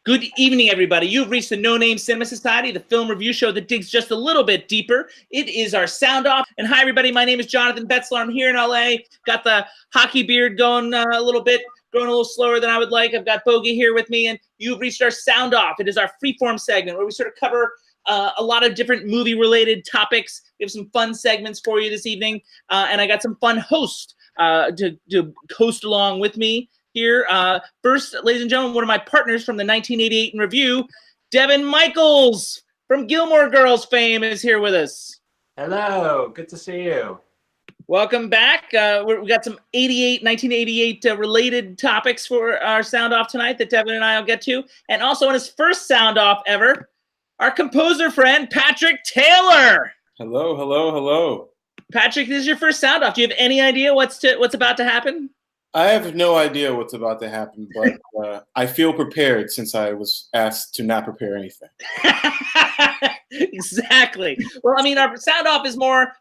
Good evening, everybody. You've reached the No Name Cinema Society, the film review show that digs just a little bit deeper. It is our sound off. And hi, everybody. My name is Jonathan Betzler. I'm here in LA. Got the hockey beard going a little bit, growing a little slower than I would like. I've got Bogey here with me, and you've reached our sound off. It is our freeform segment where we sort of cover a lot of different movie-related topics. We have some fun segments for you this evening, and I got some fun hosts to host along with me here. First, ladies and gentlemen, one of my partners from the 1988 in review, Devon Michaels from Gilmore Girls fame is here with us. Hello, good to see you. Welcome back. We got some 1988 related topics for our sound off tonight that Devon and I will get to. And also on his first sound off ever, our composer friend, Patrick Taylor. Hello, hello, hello. Patrick, this is your first sound off. Do you have any idea what's about to happen? I have no idea what's about to happen, but I feel prepared since I was asked to not prepare anything. Exactly. Well, I mean, our sound off is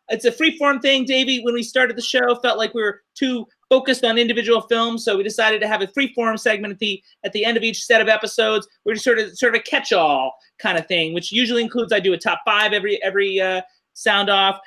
it's a freeform thing. Davey, when we started the show, felt like we were too focused on individual films, so we decided to have a freeform segment at the end of each set of episodes. We're just sort of a catch-all kind of thing, which usually includes I do a top 5 every sound off.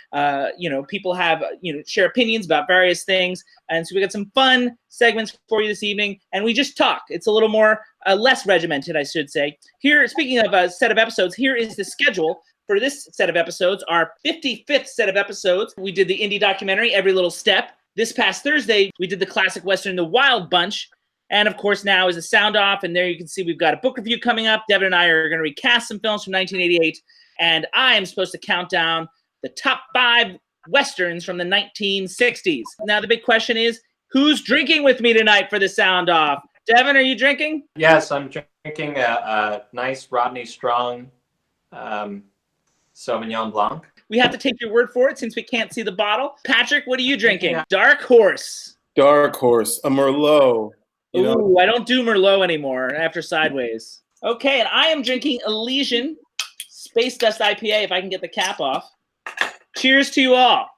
People have share opinions about various things, and so we got some fun segments for you this evening, and we just talk. It's a little more less regimented, I should say. Here, speaking of a set of episodes, here is the schedule for this set of episodes, our 55th set of episodes. We did the indie documentary Every Little Step. This past Thursday, we did the classic Western The Wild Bunch. And of course, now is a sound off, and there you can see we've got a book review coming up. Devon and I are going to recast some films from 1988, and I am supposed to count down the top 5 Westerns from the 1960s. Now, the big question is, who's drinking with me tonight for the sound off? Devon, are you drinking? Yes, I'm drinking a nice Rodney Strong Sauvignon Blanc. We have to take your word for it since we can't see the bottle. Patrick, what are you drinking? Dark Horse. Dark Horse, a Merlot. Ooh, I don't do Merlot anymore after Sideways. Okay, and I am drinking Elysian Space Dust IPA, if I can get the cap off. Cheers to you all.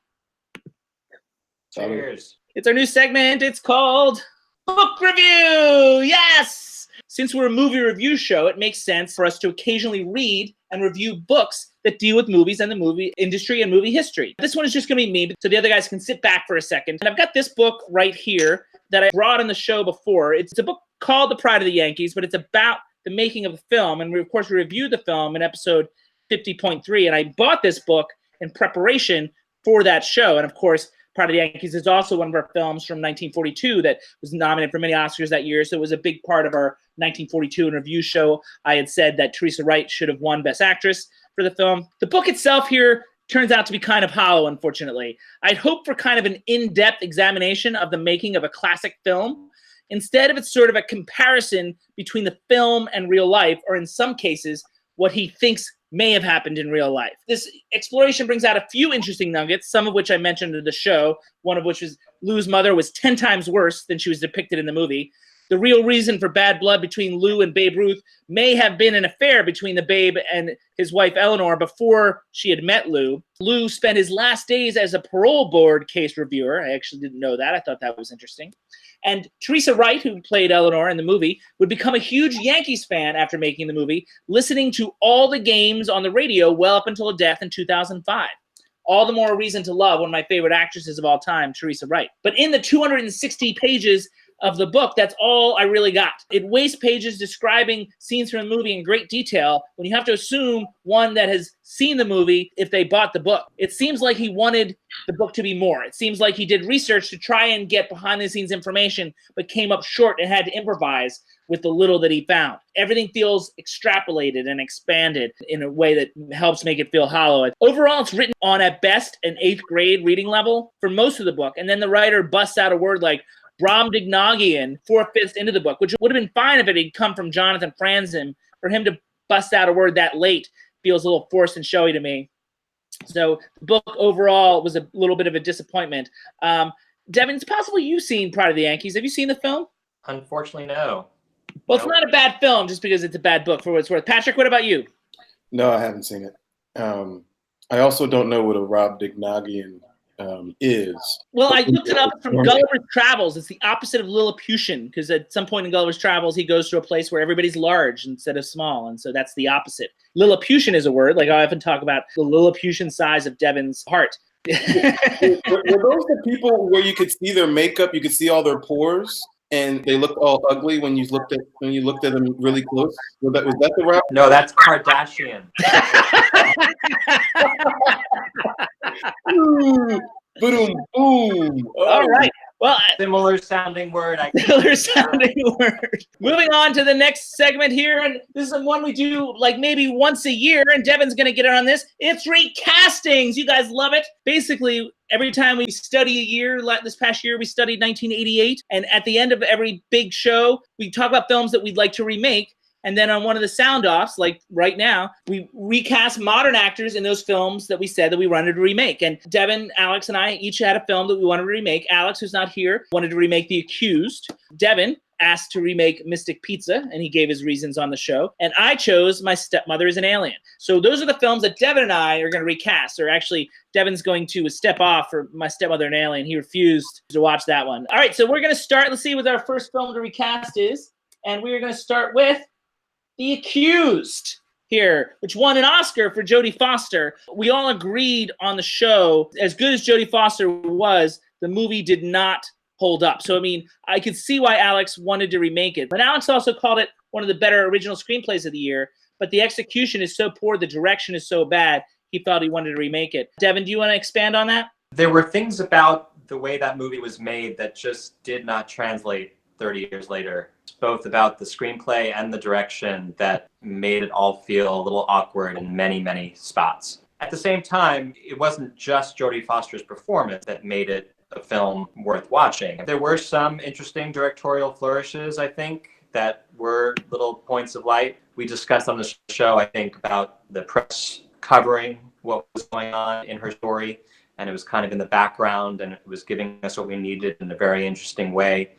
Cheers. It's our new segment. It's called Book Review. Yes! Since we're a movie review show, it makes sense for us to occasionally read and review books that deal with movies and the movie industry and movie history. This one is just going to be me, so the other guys can sit back for a second. And I've got this book right here that I brought on the show before. It's a book called The Pride of the Yankees, but it's about the making of the film. And we, of course, reviewed the film in episode 50.3. And I bought this book in preparation for that show. And of course, Pride of the Yankees is also one of our films from 1942 that was nominated for many Oscars that year. So it was a big part of our 1942 in review show. I had said that Teresa Wright should have won Best Actress for the film. The book itself here turns out to be kind of hollow, unfortunately. I'd hoped for kind of an in-depth examination of the making of a classic film. Instead of it's sort of a comparison between the film and real life, or in some cases, what he thinks may have happened in real life. This exploration brings out a few interesting nuggets, some of which I mentioned in the show, one of which was Lou's mother was 10 times worse than she was depicted in the movie. The real reason for bad blood between Lou and Babe Ruth may have been an affair between the Babe and his wife Eleanor before she had met Lou. Lou spent his last days as a parole board case reviewer. I actually didn't know that. I thought that was interesting. And Teresa Wright, who played Eleanor in the movie, would become a huge Yankees fan after making the movie, listening to all the games on the radio well up until her death in 2005. All the more reason to love one of my favorite actresses of all time, Teresa Wright. But in the 260 pages of the book, that's all I really got. It wastes pages describing scenes from the movie in great detail when you have to assume one that has seen the movie if they bought the book. It seems like he wanted the book to be more. It seems like he did research to try and get behind the scenes information, but came up short and had to improvise with the little that he found. Everything feels extrapolated and expanded in a way that helps make it feel hollow. Overall, it's written on, at best, an 8th grade reading level for most of the book, and then the writer busts out a word like Brobdingnagian 4/5 into the book, which would have been fine if it had come from Jonathan Franzen. For him to bust out a word that late feels a little forced and showy to me. So the book overall was a little bit of a disappointment. Devon, it's possible you've seen Pride of the Yankees. Have you seen the film? Unfortunately, no. Well, it's not a bad film just because it's a bad book for what it's worth. Patrick, what about you? No, I haven't seen it. I also don't know what a Brobdingnagian is. Well, I looked it up from Gulliver's Travels. It's the opposite of Lilliputian, because at some point in Gulliver's Travels, he goes to a place where everybody's large instead of small, and so that's the opposite. Lilliputian is a word. Like I often talk about the Lilliputian size of Devon's heart. Were those the people where you could see their makeup, you could see all their pores, and they looked all ugly when you looked at them really close? Was that the route? No, that's Kardashian. Boom, boom. All right. Well, Similar sounding word. Similar sounding word. Moving on to the next segment here, and this is one we do like maybe once a year, and Devon's going to get on this. It's recastings. You guys love it. Basically, every time we study a year, like this past year, we studied 1988, and at the end of every big show, we talk about films that we'd like to remake. And then on one of the sound offs, like right now, we recast modern actors in those films that we said that we wanted to remake. And Devon, Alex, and I each had a film that we wanted to remake. Alex, who's not here, wanted to remake The Accused. Devon asked to remake Mystic Pizza, and he gave his reasons on the show. And I chose My Stepmother is an Alien. So those are the films that Devon and I are going to recast. Or actually, Devon's going to step off for My Stepmother and Alien. He refused to watch that one. All right, so we're going to start. Let's see what our first film to recast is. And we're going to start with The Accused here, which won an Oscar for Jodie Foster. We all agreed on the show, as good as Jodie Foster was, the movie did not hold up. So, I mean, I could see why Alex wanted to remake it. But Alex also called it one of the better original screenplays of the year. But the execution is so poor, the direction is so bad, he felt he wanted to remake it. Devon, do you want to expand on that? There were things about the way that movie was made that just did not translate 30 years later. Both about the screenplay and the direction that made it all feel a little awkward in many, many spots. At the same time, it wasn't just Jodie Foster's performance that made it a film worth watching. There were some interesting directorial flourishes, I think, that were little points of light. We discussed on the show, I think, about the press covering what was going on in her story, and it was kind of in the background, and it was giving us what we needed in a very interesting way,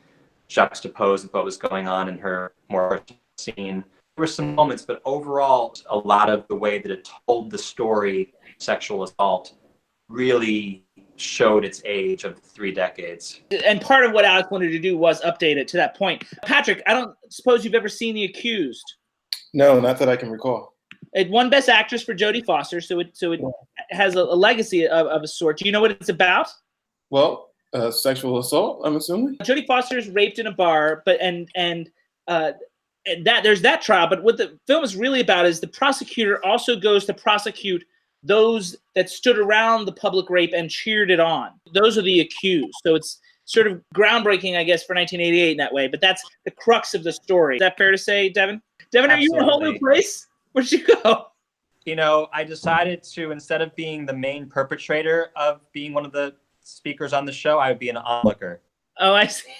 juxtaposed with what was going on in her more scene. There were some moments, but overall, a lot of the way that it told the story, sexual assault, really showed its age of 3 decades. And part of what Alex wanted to do was update it to that point. Patrick, I don't suppose you've ever seen The Accused. No, not that I can recall. It won Best Actress for Jodie Foster, so it has a legacy of a sort. Do you know what it's about? Well, sexual assault, I'm assuming. Jodie Foster is raped in a bar, but that there's that trial. But what the film is really about is the prosecutor also goes to prosecute those that stood around the public rape and cheered it on. Those are the accused. So it's sort of groundbreaking, I guess, for 1988 in that way. But that's the crux of the story. Is that fair to say, Devon? Devon, are you in a whole new place? Where'd you go? You know, I decided to, instead of being the main perpetrator of being one of the speakers on the show, I would be an onlooker. Oh, I see.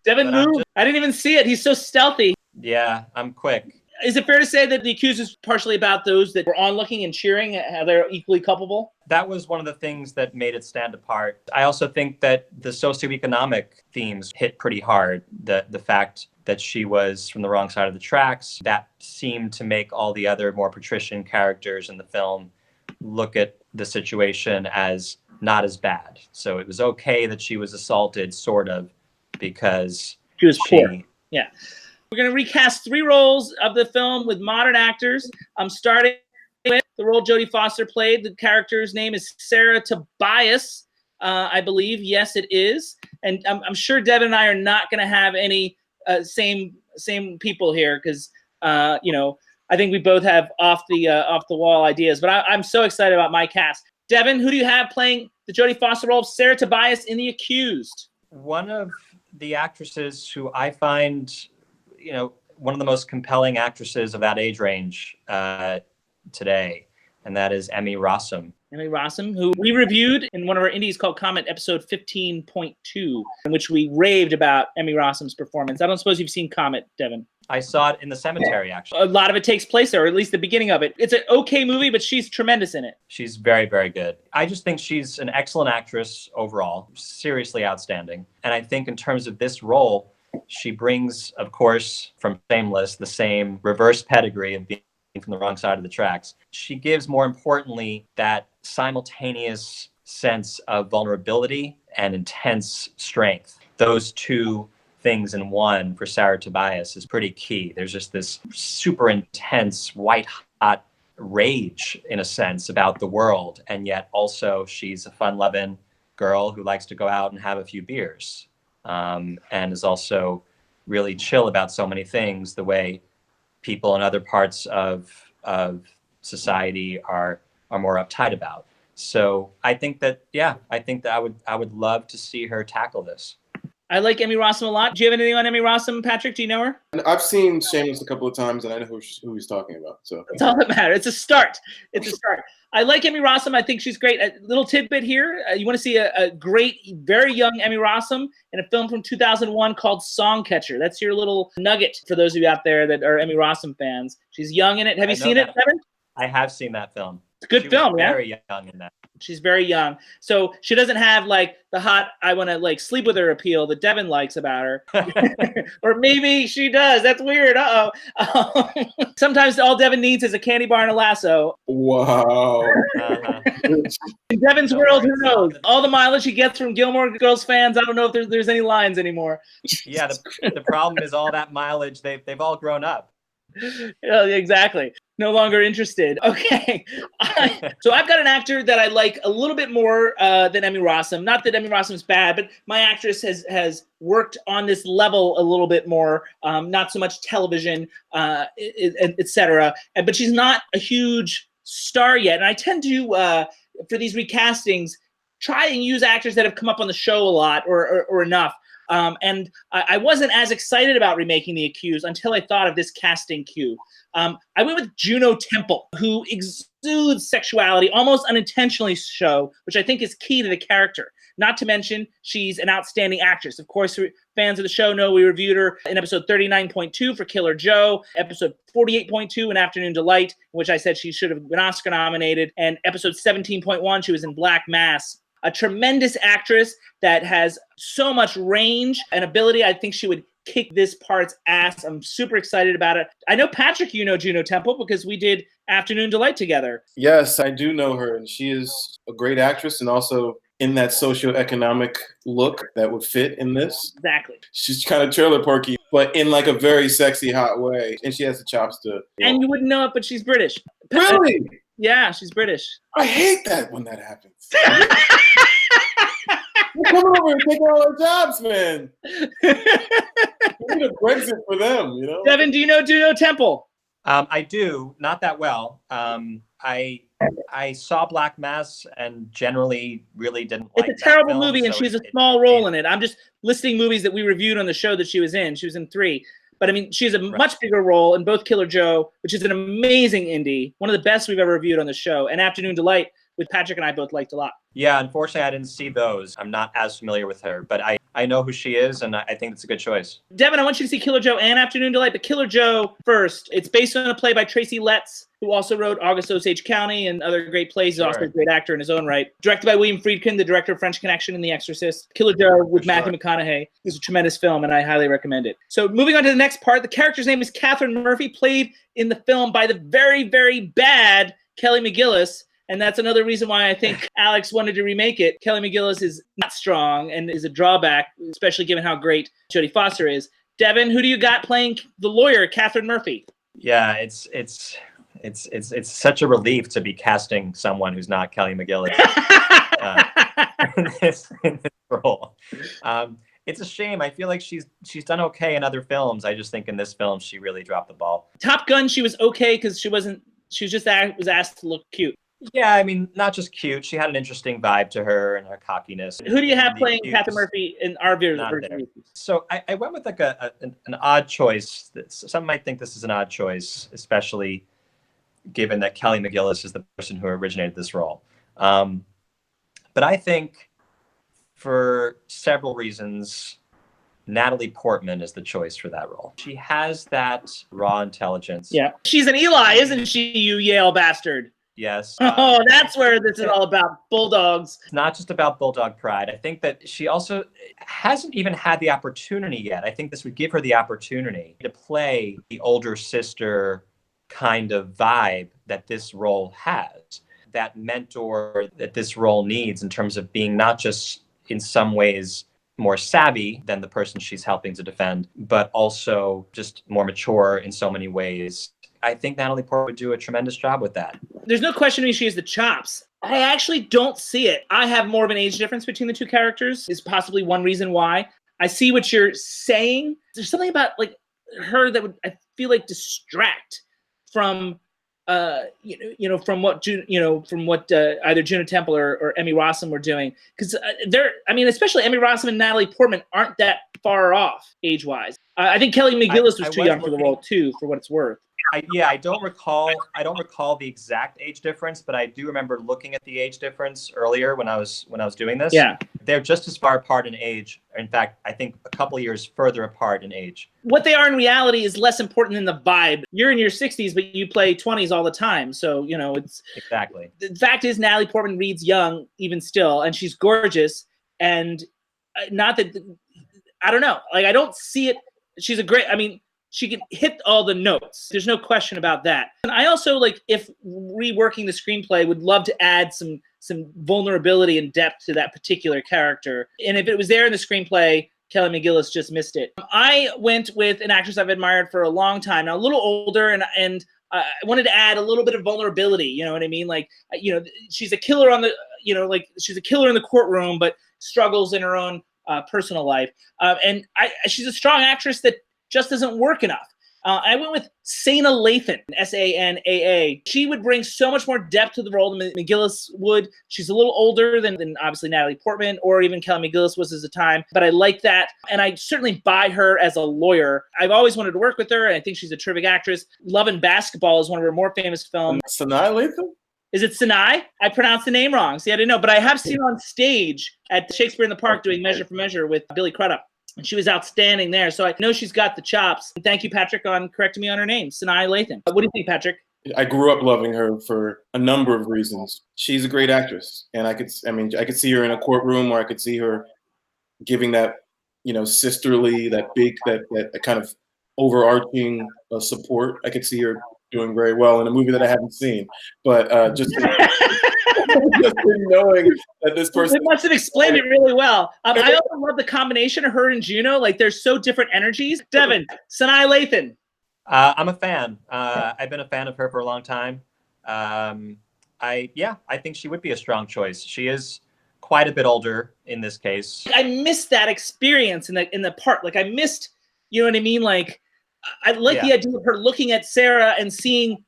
Devon moved. I didn't even see it. He's so stealthy. Yeah, I'm quick. Is it fair to say that The Accused is partially about those that were onlooking and cheering, how they're equally culpable? That was one of the things that made it stand apart. I also think that the socioeconomic themes hit pretty hard. The fact that she was from the wrong side of the tracks, that seemed to make all the other more patrician characters in the film look at the situation as not as bad. So it was okay that she was assaulted, sort of, because she was poor. Yeah. We're going to recast 3 roles of the film with modern actors. I'm starting with the role Jodie Foster played. The character's name is Sarah Tobias, I believe. Yes, it is. And I'm sure Devon and I are not going to have any same people here because, you know, I think we both have off the wall ideas. But I'm so excited about my cast. Devon, who do you have playing the Jodie Foster role of Sarah Tobias in The Accused? One of the actresses who I find, you know, one of the most compelling actresses of that age range today, and that is Emmy Rossum. Emmy Rossum, who we reviewed in one of our indies called Comment, episode 15.2, in which we raved about Emmy Rossum's performance. I don't suppose you've seen Comment, Devon. I saw it in the cemetery, actually. A lot of it takes place there, or at least the beginning of it. It's an okay movie, but she's tremendous in it. She's very, very good. I just think she's an excellent actress overall, seriously outstanding. And I think in terms of this role, she brings, of course, from Shameless, the same reverse pedigree of being from the wrong side of the tracks. She gives, more importantly, that simultaneous sense of vulnerability and intense strength. Those two things in one for Sarah Tobias is pretty key. There's just this super intense, white hot rage, in a sense, about the world. And yet also she's a fun-loving girl who likes to go out and have a few beers, and is also really chill about so many things, the way people in other parts of society are more uptight about. So I think that I would love to see her tackle this. I like Emmy Rossum a lot. Do you have anything on Emmy Rossum, Patrick? Do you know her? I've seen Shameless a couple of times, and I know who he's talking about. So that's all that matters. It's a start. It's a start. I like Emmy Rossum. I think she's great. A little tidbit here. You want to see a great, very young Emmy Rossum in a film from 2001 called Songcatcher. That's your little nugget for those of you out there that are Emmy Rossum fans. She's young in it. Have you seen it, Devon? I have seen that film. It's a good film, yeah? Very young in that. She's very young. So she doesn't have like the hot, I want to like sleep with her appeal that Devon likes about her. Or maybe she does. That's weird. Uh-oh. Sometimes all Devon needs is a candy bar and a lasso. Wow. In Devon's world, who knows? All the mileage he gets from Gilmore Girls fans, I don't know if there's any lines anymore. Yeah, the problem is all that mileage, they've all grown up. Yeah, exactly. No longer interested. Okay. So I've got an actor that I like a little bit more than Emmy Rossum. Not that Emmy Rossum's bad, but my actress has worked on this level a little bit more. Not so much television, etc. But she's not a huge star yet. And I tend to, for these recastings, try and use actors that have come up on the show a lot or enough. And I wasn't as excited about remaking The Accused until I thought of this casting cue. I went with Juno Temple, who exudes sexuality almost unintentionally show, which I think is key to the character. Not to mention, she's an outstanding actress. Of course, fans of the show know we reviewed her in episode 39.2 for Killer Joe, episode 48.2 in Afternoon Delight, in which I said she should have been Oscar nominated, and episode 17.1, she was in Black Mass. A tremendous actress that has so much range and ability. I think she would kick this part's ass. I'm super excited about it. I know, Patrick, you know Juno Temple because we did Afternoon Delight together. Yes, I do know her, and she is a great actress and also in that socioeconomic look that would fit in this. Exactly. She's kind of trailer parky, but in like a very sexy, hot way. And she has the chops to... And you wouldn't know it, but she's British. Really? Yeah, she's British. I hate that when that happens. We're coming over and taking all our jobs, man. We need a Brexit for them, you know? Devon, do you know Juno Temple? I do, not that well. I saw Black Mass and generally really didn't like it. It's a terrible movie, and she's a small role in it. I'm just listing movies that we reviewed on the show that she was in. She was in 3. But I mean, she has a much bigger role in both Killer Joe, which is an amazing indie, one of the best we've ever reviewed on the show, and Afternoon Delight, which Patrick and I both liked a lot. Yeah, unfortunately, I didn't see those. I'm not as familiar with her, but I know who she is, and I think it's a good choice. Devon, I want you to see Killer Joe and Afternoon Delight, but Killer Joe first. It's based on a play by Tracy Letts, who also wrote August Osage County and other great plays. He's also a great actor in his own right. Directed by William Friedkin, the director of French Connection and The Exorcist. Killer Joe with Matthew McConaughey is a tremendous film, and I highly recommend it. So moving on to the next part, the character's name is Catherine Murphy, played in the film by the very, very bad Kelly McGillis. And that's another reason why I think Alex wanted to remake it. Kelly McGillis is not strong and is a drawback, especially given how great Jodie Foster is. Devon, who do you got playing the lawyer, Catherine Murphy? Yeah, it's such a relief to be casting someone who's not Kelly McGillis in this role. It's a shame. I feel like she's done okay in other films. I just think in this film she really dropped the ball. Top Gun, she was okay because she was asked to look cute. Yeah, I mean, not just cute. She had an interesting vibe to her and her cockiness. Who do you have playing Catherine Murphy in our version? So I went with like an odd choice. Some might think this is an odd choice, especially given that Kelly McGillis is the person who originated this role. But I think for several reasons, Natalie Portman is the choice for that role. She has that raw intelligence. Yeah. She's an Eli, isn't she, you Yale bastard? Yes. That's where this is all about. Bulldogs. It's not just about bulldog pride. I think that she also hasn't even had the opportunity yet. I think this would give her the opportunity to play the older sister kind of vibe that this role has. that mentor that this role needs in terms of being not just in some ways more savvy than the person she's helping to defend, but also just more mature in so many ways. I think Natalie Portman would do a tremendous job with that. There's no question she has the chops. I actually don't see it. I have more of an age difference between the two characters, is possibly one reason why. I see what you're saying. There's something about like her that would, I feel like, distract from from what either Juno Temple or Emmy Rossum were doing, because especially Emmy Rossum and Natalie Portman aren't that far off age-wise. I think Kelly McGillis was too young for the role too, for what it's worth. I don't recall the exact age difference, but I do remember looking at the age difference earlier when I was doing this. Yeah, they're just as far apart in age. In fact, I think a couple of years further apart in age. What they are in reality is less important than the vibe. You're in your 60s, but you play 20s all the time, so it's exactly. The fact is, Natalie Portman reads young even still, and she's gorgeous. And not that I don't know, like I don't see it. She's a great. I mean, she can hit all the notes. There's no question about that. And I also, like, if reworking the screenplay, would love to add some vulnerability and depth to that particular character. And if it was there in the screenplay, Kelly McGillis just missed it. I went with an actress I've admired for a long time, now a little older, and I wanted to add a little bit of vulnerability. You know what I mean? Like, she's a killer on the, she's a killer in the courtroom, but struggles in her own personal life. And she's a strong actress that just doesn't work enough. I went with Sanaa Lathan, Sanaa. She would bring so much more depth to the role than McGillis would. She's a little older than obviously Natalie Portman or even Kelly McGillis was at the time, but I like that. And I certainly buy her as a lawyer. I've always wanted to work with her, and I think she's a terrific actress. Love and Basketball is one of her more famous films. Sanaa Lathan? Is it Sinai? I pronounced the name wrong. See, I didn't know, but I have seen her on stage at Shakespeare in the Park doing Measure for Measure with Billy Crudup. And she was outstanding there. So I know she's got the chops. And thank you, Patrick, on correcting me on her name, Sanaa Lathan. What do you think, Patrick? I grew up loving her for a number of reasons. She's a great actress. And I could see her in a courtroom, or I could see her giving that, sisterly, that kind of overarching support. I could see her doing very well in a movie that I haven't seen. But just knowing that this person... It must have explained it really well. I also love the combination of her and Juno. Like, they're so different energies. Devon, Sanaa Lathan. I'm a fan. I've been a fan of her for a long time. I think she would be a strong choice. She is quite a bit older in this case. I missed that experience in the part. Like, I missed, you know what I mean? Like, I like the idea of her looking at Sarah and seeing,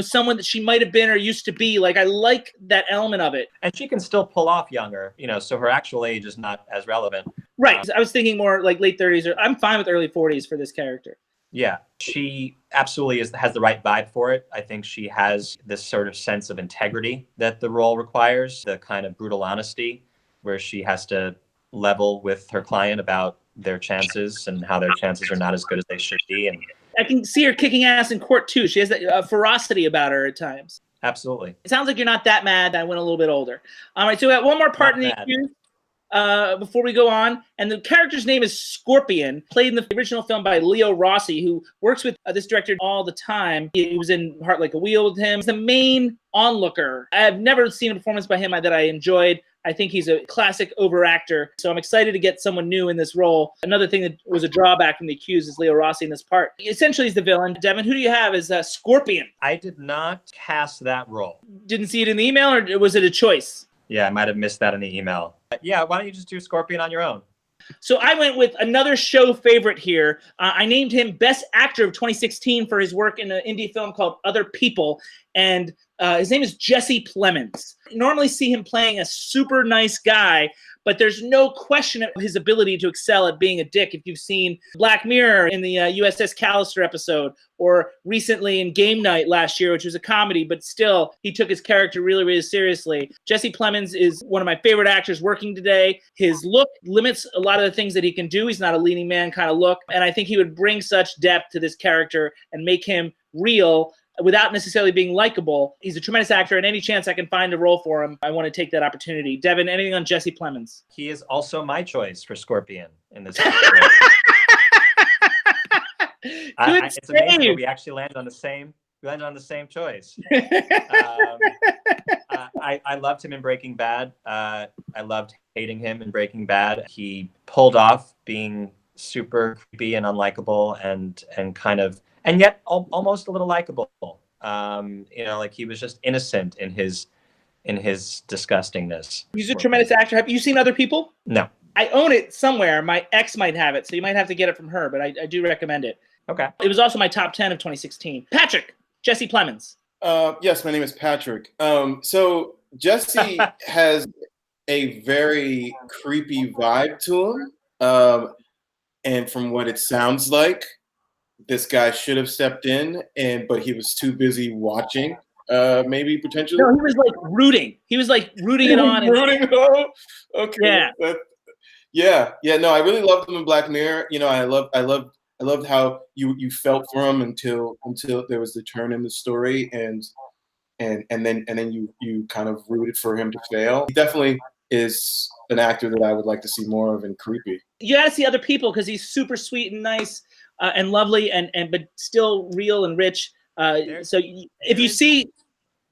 someone that she might have been or used to be. Like, I like that element of it. And she can still pull off younger, so her actual age is not as relevant. Right. I was thinking more like late 30s, or I'm fine with early 40s for this character. Yeah, she absolutely has the right vibe for it. I think she has this sort of sense of integrity that the role requires, the kind of brutal honesty where she has to level with her client about their chances and how their chances are not as good as they should be. And I can see her kicking ass in court too. She has that ferocity about her at times. Absolutely. It sounds like you're not that mad that I went a little bit older. All right, so we have one more part in the accused before we go on. And the character's name is Scorpion, played in the original film by Leo Rossi, who works with this director all the time. He was in Heart Like a Wheel with him. He's the main onlooker. I've never seen a performance by him that I enjoyed. I think he's a classic overactor, so I'm excited to get someone new in this role. Another thing that was a drawback from The Accused is Leo Rossi in this part. Essentially, he's the villain. Devon, who do you have as Scorpion? I did not cast that role. Didn't see it in the email, or was it a choice? Yeah, I might have missed that in the email. Yeah, why don't you just do Scorpion on your own? So I went with another show favorite here. I named him Best Actor of 2016 for his work in an indie film called Other People. And his name is Jesse Plemons. You normally see him playing a super nice guy, but there's no question of his ability to excel at being a dick. If you've seen Black Mirror in the USS Callister episode, or recently in Game Night last year, which was a comedy, but still he took his character really, really seriously. Jesse Plemons is one of my favorite actors working today. His look limits a lot of the things that he can do. He's not a leading man kind of look. And I think he would bring such depth to this character and make him real without necessarily being likable. He's a tremendous actor, and any chance I can find a role for him, I want to take that opportunity. Devon, anything on Jesse Plemons? He is also my choice for Scorpion in this. It's amazing that we actually landed on the same. We landed on the same choice. I loved him in Breaking Bad. I loved hating him in Breaking Bad. He pulled off being super creepy and unlikable and kind of, and yet almost a little likable. Like he was just innocent in his disgustingness. He's a tremendous actor. Have you seen Other People? No. I own it somewhere. My ex might have it, so you might have to get it from her, but I do recommend it. Okay. It was also my top 10 of 2016. Patrick, Jesse Plemons. Yes, my name is Patrick. So Jesse has a very creepy vibe to him. And from what it sounds like, this guy should have stepped in, but he was too busy watching. Maybe potentially. No, he was like rooting. He was like rooting it on. Rooting it on? Okay. Yeah. Yeah. No, I really loved him in Black Mirror. I loved how you felt for him until there was the turn in the story, and then you kind of rooted for him to fail. He definitely is an actor that I would like to see more of and creepy. You got to see Other People because he's super sweet and nice and lovely but still real and rich. So if you see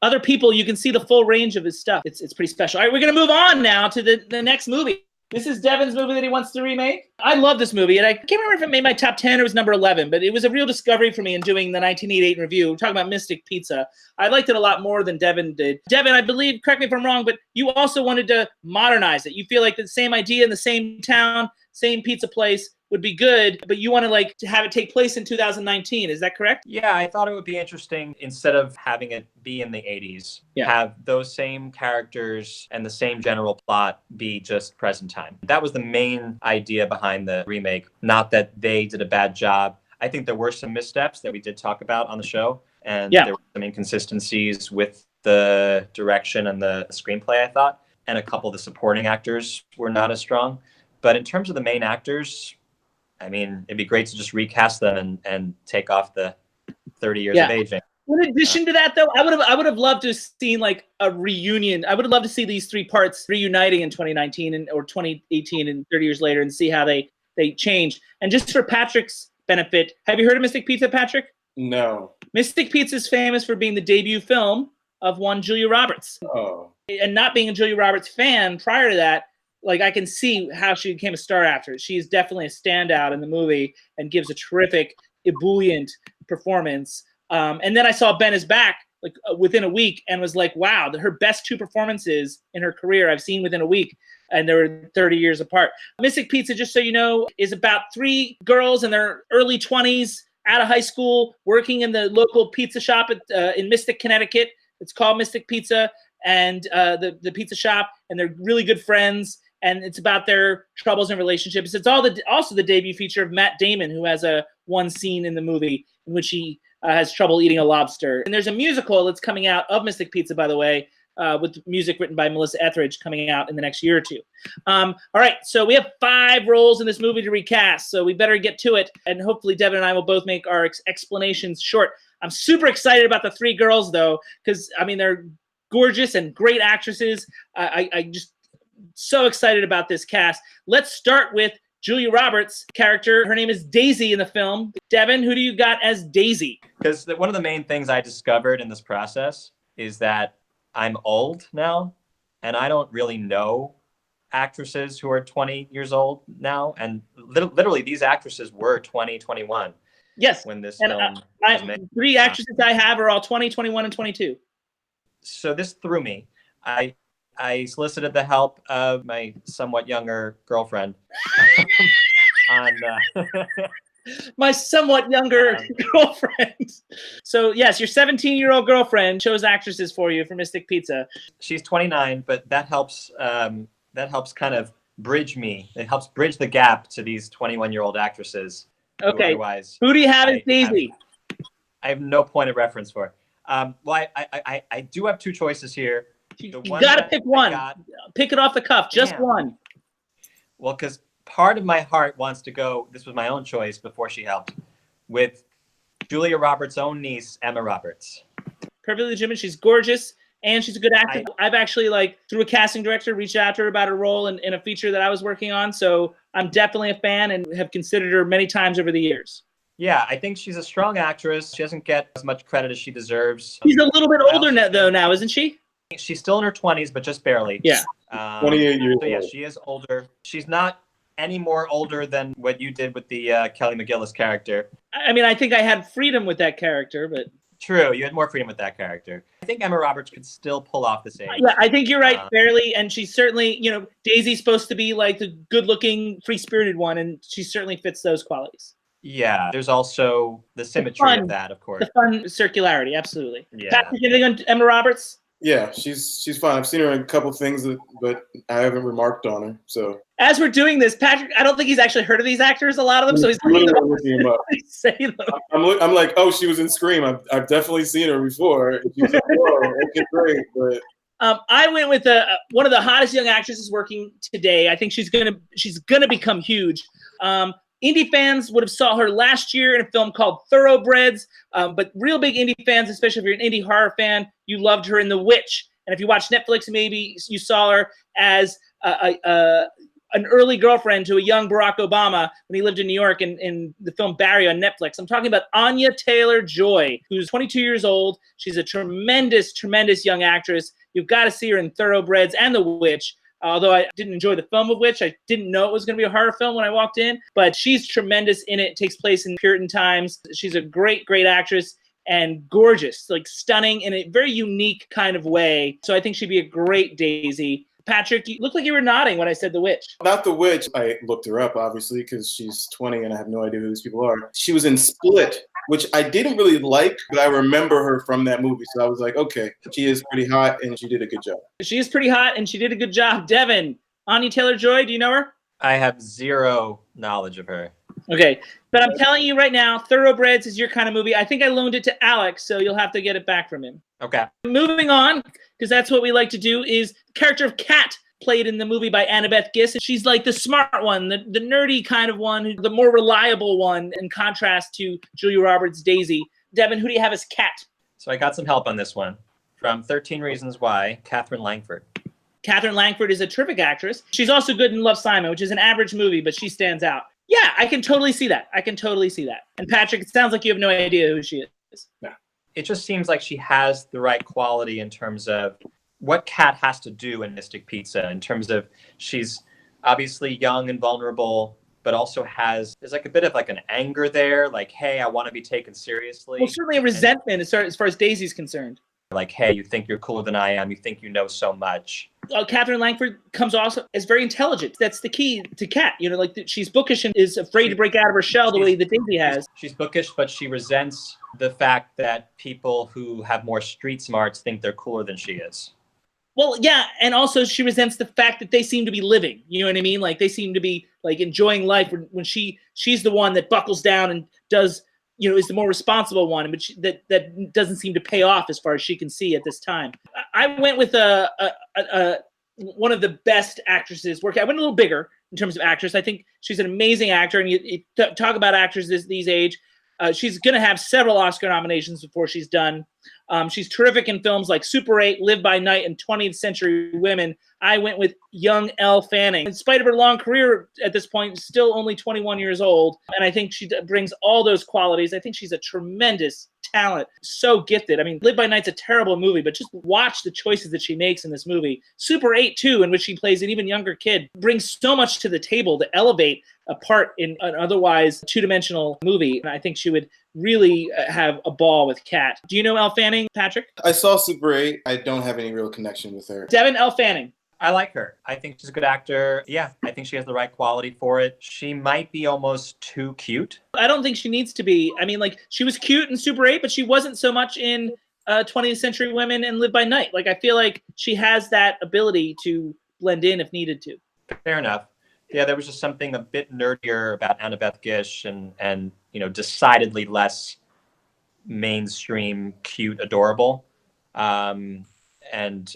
Other People, you can see the full range of his stuff. It's pretty special. All right, we're going to move on now to the next movie. This is Devon's movie that he wants to remake. I love this movie, and I can't remember if it made my top 10 or it was number 11, but it was a real discovery for me in doing the 1988 review. We're talking about Mystic Pizza. I liked it a lot more than Devon did. Devon, I believe, correct me if I'm wrong, but you also wanted to modernize it. You feel like the same idea in the same town, same pizza place would be good, but you want to have it take place in 2019. Is that correct? Yeah, I thought it would be interesting, instead of having it be in the 80s, have those same characters and the same general plot be just present time. That was the main idea behind the remake. Not that they did a bad job. I think there were some missteps that we did talk about on the show, and there were some inconsistencies with the direction and the screenplay, I thought, and a couple of the supporting actors were not as strong. But in terms of the main actors, I mean, it'd be great to just recast them and take off the 30 years of aging. In addition to that, though, I would have loved to have seen like a reunion. I would have loved to see these three parts reuniting in 2019 or 2018 and 30 years later and see how they changed. And just for Patrick's benefit, have you heard of Mystic Pizza, Patrick? No. Mystic Pizza is famous for being the debut film of one Julia Roberts. Oh. And not being a Julia Roberts fan prior to that, like I can see how she became a star after. She's definitely a standout in the movie and gives a terrific, ebullient performance. And then I saw Ben is Back within a week and was like, wow, her best two performances in her career I've seen within a week, and they were 30 years apart. Mystic Pizza, just so you know, is about three girls in their early 20s, out of high school, working in the local pizza shop in Mystic, Connecticut. It's called Mystic Pizza, and the pizza shop, and they're really good friends. And it's about their troubles and relationships. It's also the debut feature of Matt Damon, who has one scene in the movie in which he has trouble eating a lobster. And there's a musical that's coming out of Mystic Pizza, by the way, with music written by Melissa Etheridge coming out in the next year or two. All right, so we have 5 roles in this movie to recast, so we better get to it. And hopefully Devon and I will both make our explanations short. I'm super excited about the 3 girls, though, because, I mean, they're gorgeous and great actresses. I just so excited about this cast. Let's start with Julia Roberts' character. Her name is Daisy in the film. Devon, who do you got as Daisy? Because one of the main things I discovered in this process is that I'm old now, and I don't really know actresses who are 20 years old now. And literally, these actresses were 20, 21. Yes. When this and film was made. 3 actresses I have are all 20, 21, and 22. So this threw me. I solicited the help of my somewhat younger girlfriend. My somewhat younger girlfriend. So yes, your 17-year-old girlfriend chose actresses for you for Mystic Pizza. She's 29, but that helps kind of bridge me. It helps bridge the gap to these 21-year-old actresses. Okay. Who do you have as Daisy? I have no point of reference for. Well, I do have 2 choices here. You got to pick one. Pick it off the cuff. Just one. Well, because part of my heart wants to go, this was my own choice before she helped, with Julia Roberts' own niece, Emma Roberts. Perfectly legitimate. She's gorgeous, and she's a good actor. I've actually, through a casting director, reached out to her about a role in a feature that I was working on, so I'm definitely a fan and have considered her many times over the years. Yeah, I think she's a strong actress. She doesn't get as much credit as she deserves. She's a little bit older now, isn't she? She's still in her 20s, but just barely. Yeah. 28 years So yeah, old. she is older. She's not any more older than what you did with the Kelly McGillis character. I mean, I think I had freedom with that character, but True, you had more freedom with that character. I think Emma Roberts could still pull off this age. yeah, I think you're right, barely. And she's certainly, Daisy's supposed to be like the good-looking, free-spirited one, and she certainly fits those qualities. Yeah, there's also the symmetry of that, of course. The fun circularity, absolutely. Yeah. Patrick, anything on Emma Roberts? Yeah, she's fine. I've seen her in a couple things, but I haven't remarked on her. So as we're doing this, Patrick, I don't think he's actually heard of these actors, a lot of them. So he's looking them up. Say them. I'm like, oh, she was in Scream. I've definitely seen her before. She's like, whoa, okay, great. But I went with one of the hottest young actresses working today. I think she's gonna become huge. Indie fans would have saw her last year in a film called Thoroughbreds, but real big indie fans, especially if you're an indie horror fan, you loved her in The Witch. And if you watch Netflix, maybe you saw her as an early girlfriend to a young Barack Obama when he lived in New York in the film Barry on Netflix. I'm talking about Anya Taylor-Joy, who's 22 years old. She's a tremendous, tremendous young actress. You've got to see her in Thoroughbreds and The Witch. Although I didn't enjoy the film of which, I didn't know it was going to be a horror film when I walked in. But she's tremendous in it. It takes place in Puritan times. She's a great, great actress and gorgeous, like stunning in a very unique kind of way. So I think she'd be a great Daisy. Patrick, you looked like you were nodding when I said The Witch. Not The Witch. I looked her up, obviously, because she's 20 and I have no idea who these people are. She was in Split, which I didn't really like, but I remember her from that movie. So I was like, okay, she is pretty hot and she did a good job. She is pretty hot and she did a good job. Devon, Anya Taylor-Joy, do you know her? I have zero knowledge of her. Okay, but I'm telling you right now, Thoroughbreds is your kind of movie. I think I loaned it to Alex, so you'll have to get it back from him. Okay. Moving on, because that's what we like to do, is the character of Kat, played in the movie by Annabeth Giss. She's like the smart one, the nerdy kind of one, the more reliable one, in contrast to Julia Roberts' Daisy. Devon, who do you have as Kat? So I got some help on this one. From 13 Reasons Why, Katherine Langford. Katherine Langford is a terrific actress. She's also good in Love, Simon, which is an average movie, but she stands out. Yeah, I can totally see that. And Patrick, it sounds like you have no idea who she is. No. It just seems like she has the right quality in terms of what Kat has to do in Mystic Pizza, in terms of she's obviously young and vulnerable, but also there's like a bit of like an anger there, like, hey, I want to be taken seriously. Well, certainly a resentment as far as Daisy's concerned. Like, hey, you think you're cooler than I am. You think you know so much. Katherine Langford comes also as very intelligent. That's the key to Kat. She's bookish and is afraid to break out of her shell the way that Daisy has. She's bookish, but she resents the fact that people who have more street smarts think they're cooler than she is. Well, yeah, and also she resents the fact that they seem to be living. You know what I mean? Like they seem to be like enjoying life when she's the one that buckles down and does, is the more responsible one, but that doesn't seem to pay off as far as she can see at this time. I went with one of the best actresses working. I went a little bigger in terms of actress. I think she's an amazing actor, and you talk about actresses these age. She's going to have several Oscar nominations before she's done. She's terrific in films like Super 8, Live by Night, and 20th Century Women. I went with young Elle Fanning. In spite of her long career at this point, still only 21 years old. And I think she brings all those qualities. I think she's a tremendous talent. So gifted. I mean, Live by Night's a terrible movie, but just watch the choices that she makes in this movie. Super 8, too, in which she plays an even younger kid, brings so much to the table to elevate a part in an otherwise two-dimensional movie. And I think she would really have a ball with Kat. Do you know Elle Fanning, Patrick? I saw Super 8. I don't have any real connection with her. Devon, Elle Fanning. I like her. I think she's a good actor. Yeah, I think she has the right quality for it. She might be almost too cute. I don't think she needs to be. I mean, like, she was cute in Super 8, but she wasn't so much in 20th Century Women and Live by Night. Like, I feel like she has that ability to blend in if needed to. Fair enough. Yeah, there was just something a bit nerdier about Annabeth Gish and decidedly less mainstream, cute, adorable. And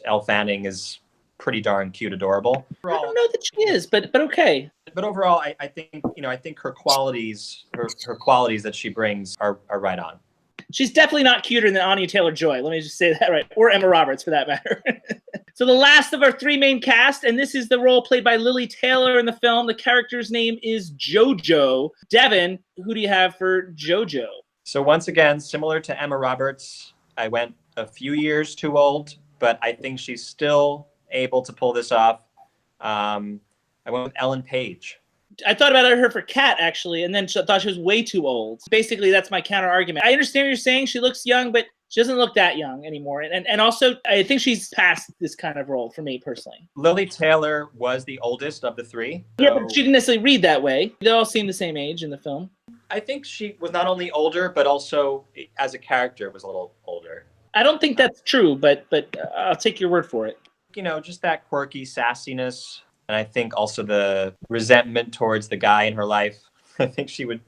Elle Fanning is pretty darn cute, adorable. I don't know that she is, but okay. But overall, I think her qualities, her qualities that she brings are right on. She's definitely not cuter than Anya Taylor-Joy. Let me just say that right. Or Emma Roberts, for that matter. So the last of our three main cast, and this is the role played by Lily Taylor in the film. The character's name is JoJo. Devon, who do you have for JoJo? So once again, similar to Emma Roberts, I went a few years too old but I think she's still able to pull this off. I went with Ellen Page. I thought about her for Kat, actually, and then thought she was way too old. Basically, that's my counter argument. I understand what you're saying. She looks young, but she doesn't look that young anymore. And also, I think she's past this kind of role for me personally. Lily Taylor was the oldest of the three. Yeah, but she didn't necessarily read that way. They all seem the same age in the film. I think she was not only older, but also as a character was a little older. I don't think that's true, but I'll take your word for it. You know, just that quirky sassiness. And I think also the resentment towards the guy in her life. I think she would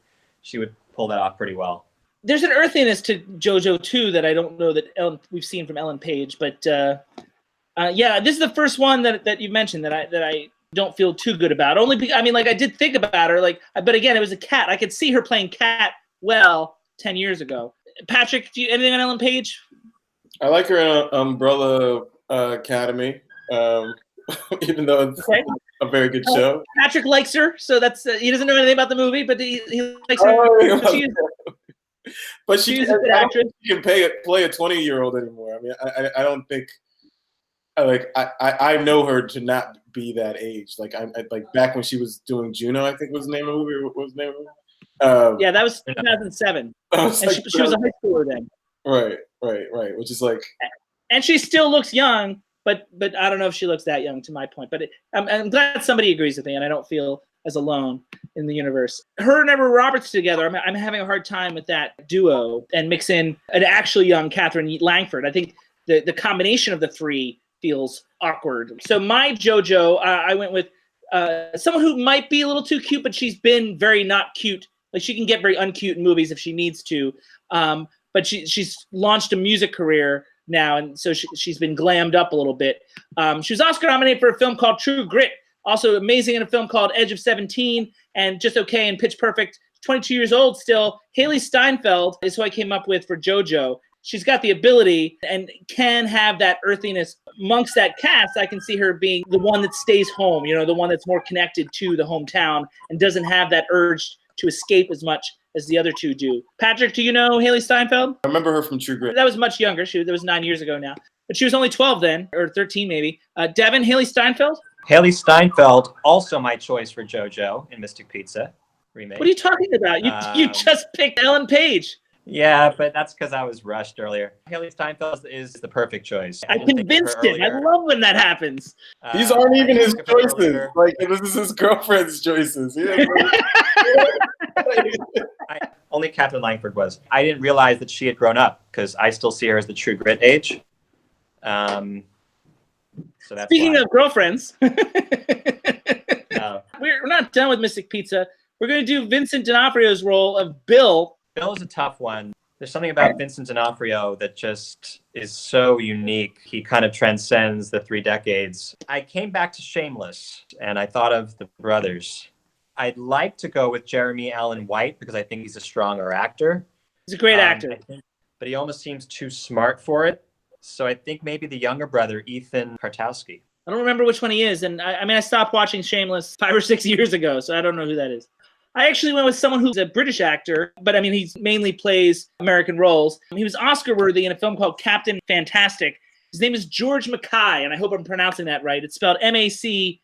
pull that off pretty well. There's an earthiness to JoJo too that I don't know that we've seen from Ellen Page, but yeah, this is the first one that you mentioned that I don't feel too good about. I did think about her, but again, it was a Kat. I could see her playing Kat well 10 years ago. Patrick, anything on Ellen Page? I like her in Umbrella Academy. Even though it's a very good show. Patrick likes her, so that's he doesn't know anything about the movie, but he likes her. But she's a good actress. She can play a 20-year-old anymore. I mean, I don't think I know her to not be that age. Like back when she was doing Juno, I think was the name of the movie. What was the name of the movie? Yeah, that was 2007, and she was a high schooler then. Right. Which is like, and she still looks young. But I don't know if she looks that young, to my point. But I'm glad somebody agrees with me, and I don't feel as alone in the universe. Her and Edward Roberts together, I'm having a hard time with that duo, and mix in an actually young Catherine Langford. I think the combination of the three feels awkward. So my JoJo, I went with someone who might be a little too cute, but she's been very not cute. Like, she can get very uncute in movies if she needs to. But she's launched a music career now, and so she's been glammed up a little bit. She was Oscar nominated for a film called True Grit, also amazing in a film called Edge of 17, and just okay in Pitch Perfect. 22 years old still. Haley Steinfeld is who I came up with for JoJo. She's got the ability and can have that earthiness. Amongst that cast, I can see her being the one that stays home, the one that's more connected to the hometown and doesn't have that urge to escape as much as the other two do. Patrick, do you know Haley Steinfeld? I remember her from True Grit. That was much younger. That was 9 years ago now. But she was only 12 then, or 13 maybe. Devon, Haley Steinfeld? Haley Steinfeld, also my choice for JoJo in Mystic Pizza remake. What are you talking about? You just picked Ellen Page. Yeah, but that's because I was rushed earlier. Haley Steinfeld is the perfect choice. I convinced him. I love when that happens. These aren't even his choices. Like, this is his girlfriend's choices. Only Catherine Langford was. I didn't realize that she had grown up because I still see her as the True Grit age. So that's Speaking of girlfriends, no. we're not done with Mystic Pizza. We're going to do Vincent D'Onofrio's role of Bill. Bill is a tough one. There's something about Vincent D'Onofrio that just is so unique. He kind of transcends the 3 decades. I came back to Shameless, and I thought of the brothers. I'd like to go with Jeremy Allen White because I think he's a stronger actor. He's a great actor. But he almost seems too smart for it. So I think maybe the younger brother, Ethan Kartowski. I don't remember which one he is. And I stopped watching Shameless 5 or 6 years ago, so I don't know who that is. I actually went with someone who's a British actor, but he mainly plays American roles. He was Oscar-worthy in a film called Captain Fantastic. His name is George Mackay, and I hope I'm pronouncing that right. It's spelled Mackay.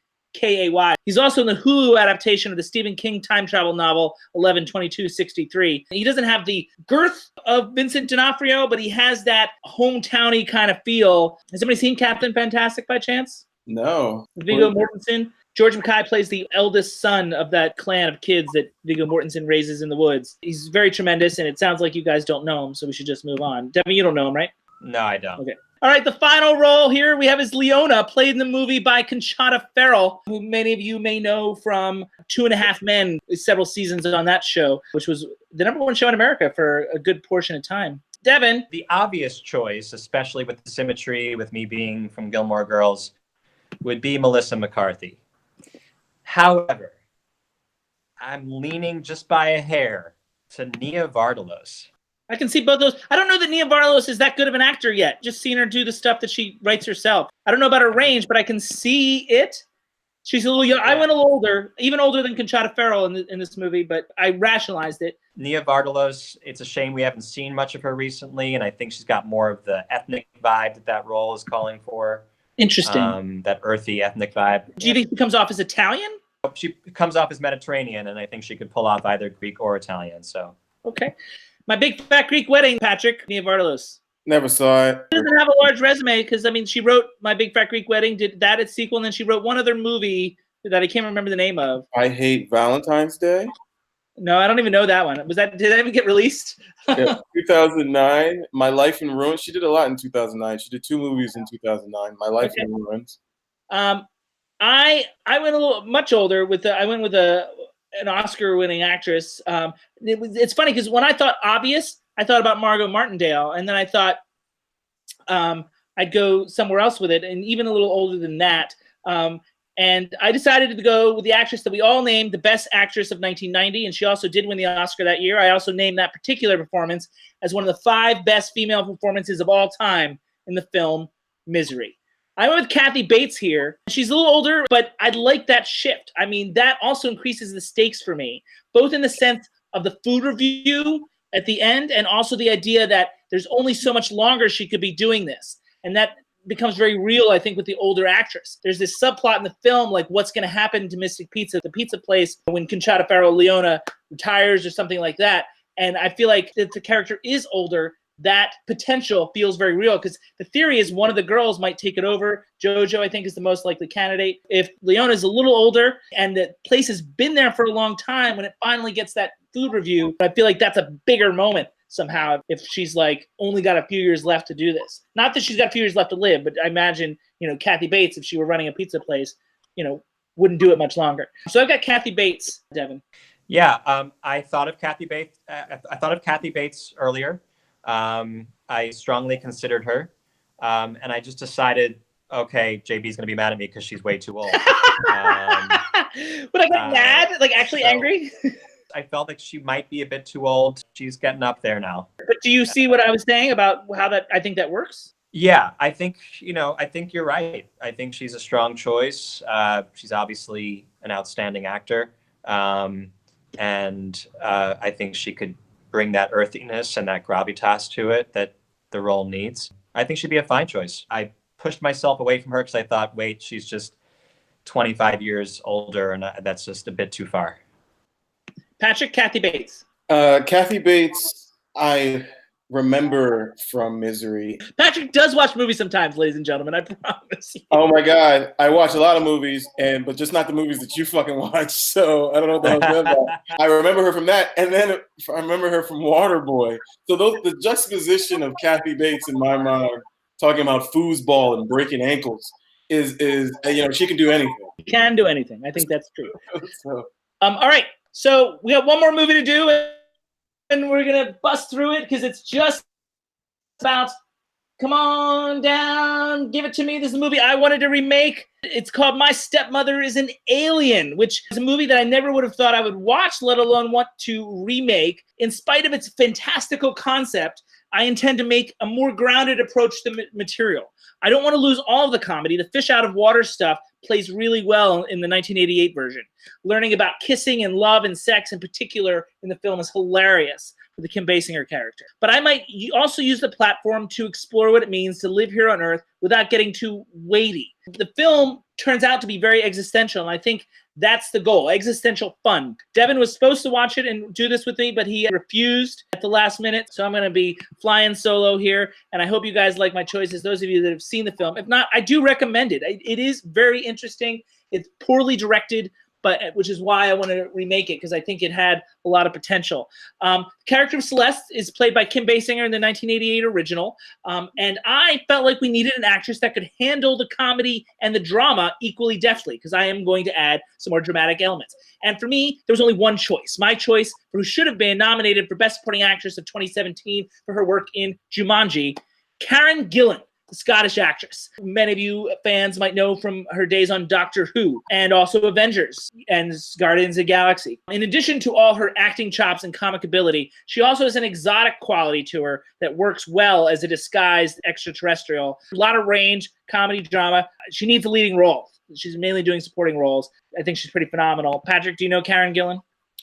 He's also in the Hulu adaptation of the Stephen King time travel novel 11/22/63. He doesn't have the girth of Vincent D'Onofrio, but he has that hometowny kind of feel. Has anybody seen Captain Fantastic by chance? No. Viggo Mortensen. George Mackay plays the eldest son of that clan of kids that Viggo Mortensen raises in the woods. He's very tremendous, and it sounds like you guys don't know him, so we should just move on. Devon, you don't know him, right? No, I don't. Okay. All right, the final role here we have is Leona, played in the movie by Conchata Ferrell, who many of you may know from 2.5 Men, several seasons on that show, which was the #1 show in America for a good portion of time. Devon. The obvious choice, especially with the symmetry, with me being from Gilmore Girls, would be Melissa McCarthy. However, I'm leaning just by a hair to Nia Vardalos. I can see both those. I don't know that Nia Vardalos is that good of an actor yet. Just seeing her do the stuff that she writes herself. I don't know about her range, but I can see it. She's a little young. I went a little older, even older than Conchata Ferrell in this movie, but I rationalized it. Nia Vardalos, it's a shame we haven't seen much of her recently, and I think she's got more of the ethnic vibe that role is calling for. Interesting. That earthy ethnic vibe. Do you think she comes off as Italian? She comes off as Mediterranean, and I think she could pull off either Greek or Italian. So okay. My Big Fat Greek Wedding, Patrick, Nia Vardalos. Never saw it. She doesn't have a large resume because, I mean, she wrote My Big Fat Greek Wedding, did that its sequel, and then she wrote one other movie that I can't remember the name of. I Hate Valentine's Day. No, I don't even know that one. Did that even get released? Yeah, 2009, My Life in Ruins. She did a lot in 2009. She did 2 movies in 2009. My Life in Ruins. I went a little much older with an Oscar-winning actress. It's funny because when I thought obvious, I thought about Margot Martindale, and then I thought I'd go somewhere else with it, and even a little older than that. And I decided to go with the actress that we all named the best actress of 1990, and she also did win the Oscar that year. I also named that particular performance as one of the 5 best female performances of all time in the film Misery. I went with Kathy Bates here. She's a little older, but I'd like that shift. I mean, that also increases the stakes for me, both in the sense of the food review at the end and also the idea that there's only so much longer she could be doing this. And that becomes very real, I think, with the older actress. There's this subplot in the film, like what's going to happen to Mystic Pizza, the pizza place, when Conchata Ferrell Leona retires or something like that. And I feel like if the character is older, that potential feels very real because the theory is one of the girls might take it over. JoJo, I think, is the most likely candidate. If Leona is a little older and the place has been there for a long time, when it finally gets that food review, I feel like that's a bigger moment somehow if she's like only got a few years left to do this. Not that she's got a few years left to live, but I imagine, Kathy Bates, if she were running a pizza place, wouldn't do it much longer. So I've got Kathy Bates, Devon. Yeah, I thought of Kathy Bates. I thought of Kathy Bates earlier. I strongly considered her, and I just decided, okay, JB's gonna be mad at me because she's way too old. But I got mad, like actually angry. I felt like she might be a bit too old. She's getting up there now. But do you see what I was saying about how I think that works? Yeah, I think you're right. I think she's a strong choice. She's obviously an outstanding actor. And I think she could bring that earthiness and that gravitas to it that the role needs. I think she'd be a fine choice. I pushed myself away from her because I thought, wait, she's just 25 years older, and that's just a bit too far. Patrick, Kathy Bates. Kathy Bates, I remember from Misery. Patrick does watch movies sometimes, ladies and gentlemen, I promise you. Oh my God, I watch a lot of movies, but just not the movies that you fucking watch. So I don't know what the hell's that. I remember her from that, and then I remember her from Waterboy. So the juxtaposition of Kathy Bates in my mind, talking about foosball and breaking ankles, is she can do anything. She can do anything. I think that's true. So. All right, so we have one more movie to do, and we're gonna bust through it because it's just about come on down, give it to me. This is a movie I wanted to remake. It's called My Stepmother is an Alien, which is a movie that I never would have thought I would watch, let alone want to remake. In spite of its fantastical concept, I intend to make a more grounded approach to material. I don't want to lose all of the comedy. The fish out of water stuff plays really well in the 1988 version. Learning about kissing and love and sex in particular in the film is hilarious with the Kim Basinger character. But I might also use the platform to explore what it means to live here on Earth without getting too weighty. The film turns out to be very existential, and I think that's the goal, existential fun. Devon was supposed to watch it and do this with me, but he refused at the last minute, so I'm going to be flying solo here, and I hope you guys like my choices, those of you that have seen the film. If not, I do recommend it. It is very interesting. It's poorly directed, but which is why I want to remake it, because I think it had a lot of potential. The character of Celeste is played by Kim Basinger in the 1988 original, and I felt like we needed an actress that could handle the comedy and the drama equally deftly, because I am going to add some more dramatic elements. And for me, there was only one choice. My choice for who should have been nominated for Best Supporting Actress of 2017 for her work in Jumanji, Karen Gillan, the Scottish actress. Many of you fans might know from her days on Doctor Who and also Avengers and Guardians of the Galaxy. In addition to all her acting chops and comic ability, she also has an exotic quality to her that works well as a disguised extraterrestrial. A lot of range, comedy, drama. She needs a leading role. She's mainly doing supporting roles. I think she's pretty phenomenal. Patrick, do you know Karen Gillan?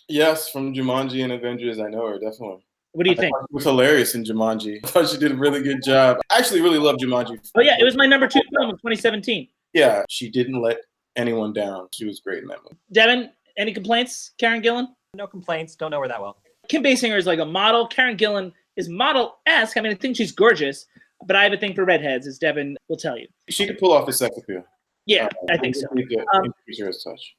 Yes, from Jumanji and Avengers, I know her, definitely. What do you think? She was hilarious in Jumanji. I thought she did a really good job. I actually really love Jumanji. Oh, yeah, it was my number 2 film of 2017. Yeah, she didn't let anyone down. She was great in that movie. Devin, any complaints? Karen Gillan? No complaints. Don't know her that well. Kim Basinger is like a model. Karen Gillan is model-esque. I mean, I think she's gorgeous, but I have a thing for redheads, as Devin will tell you. She could pull off the sex appeal. Yeah, I think so. So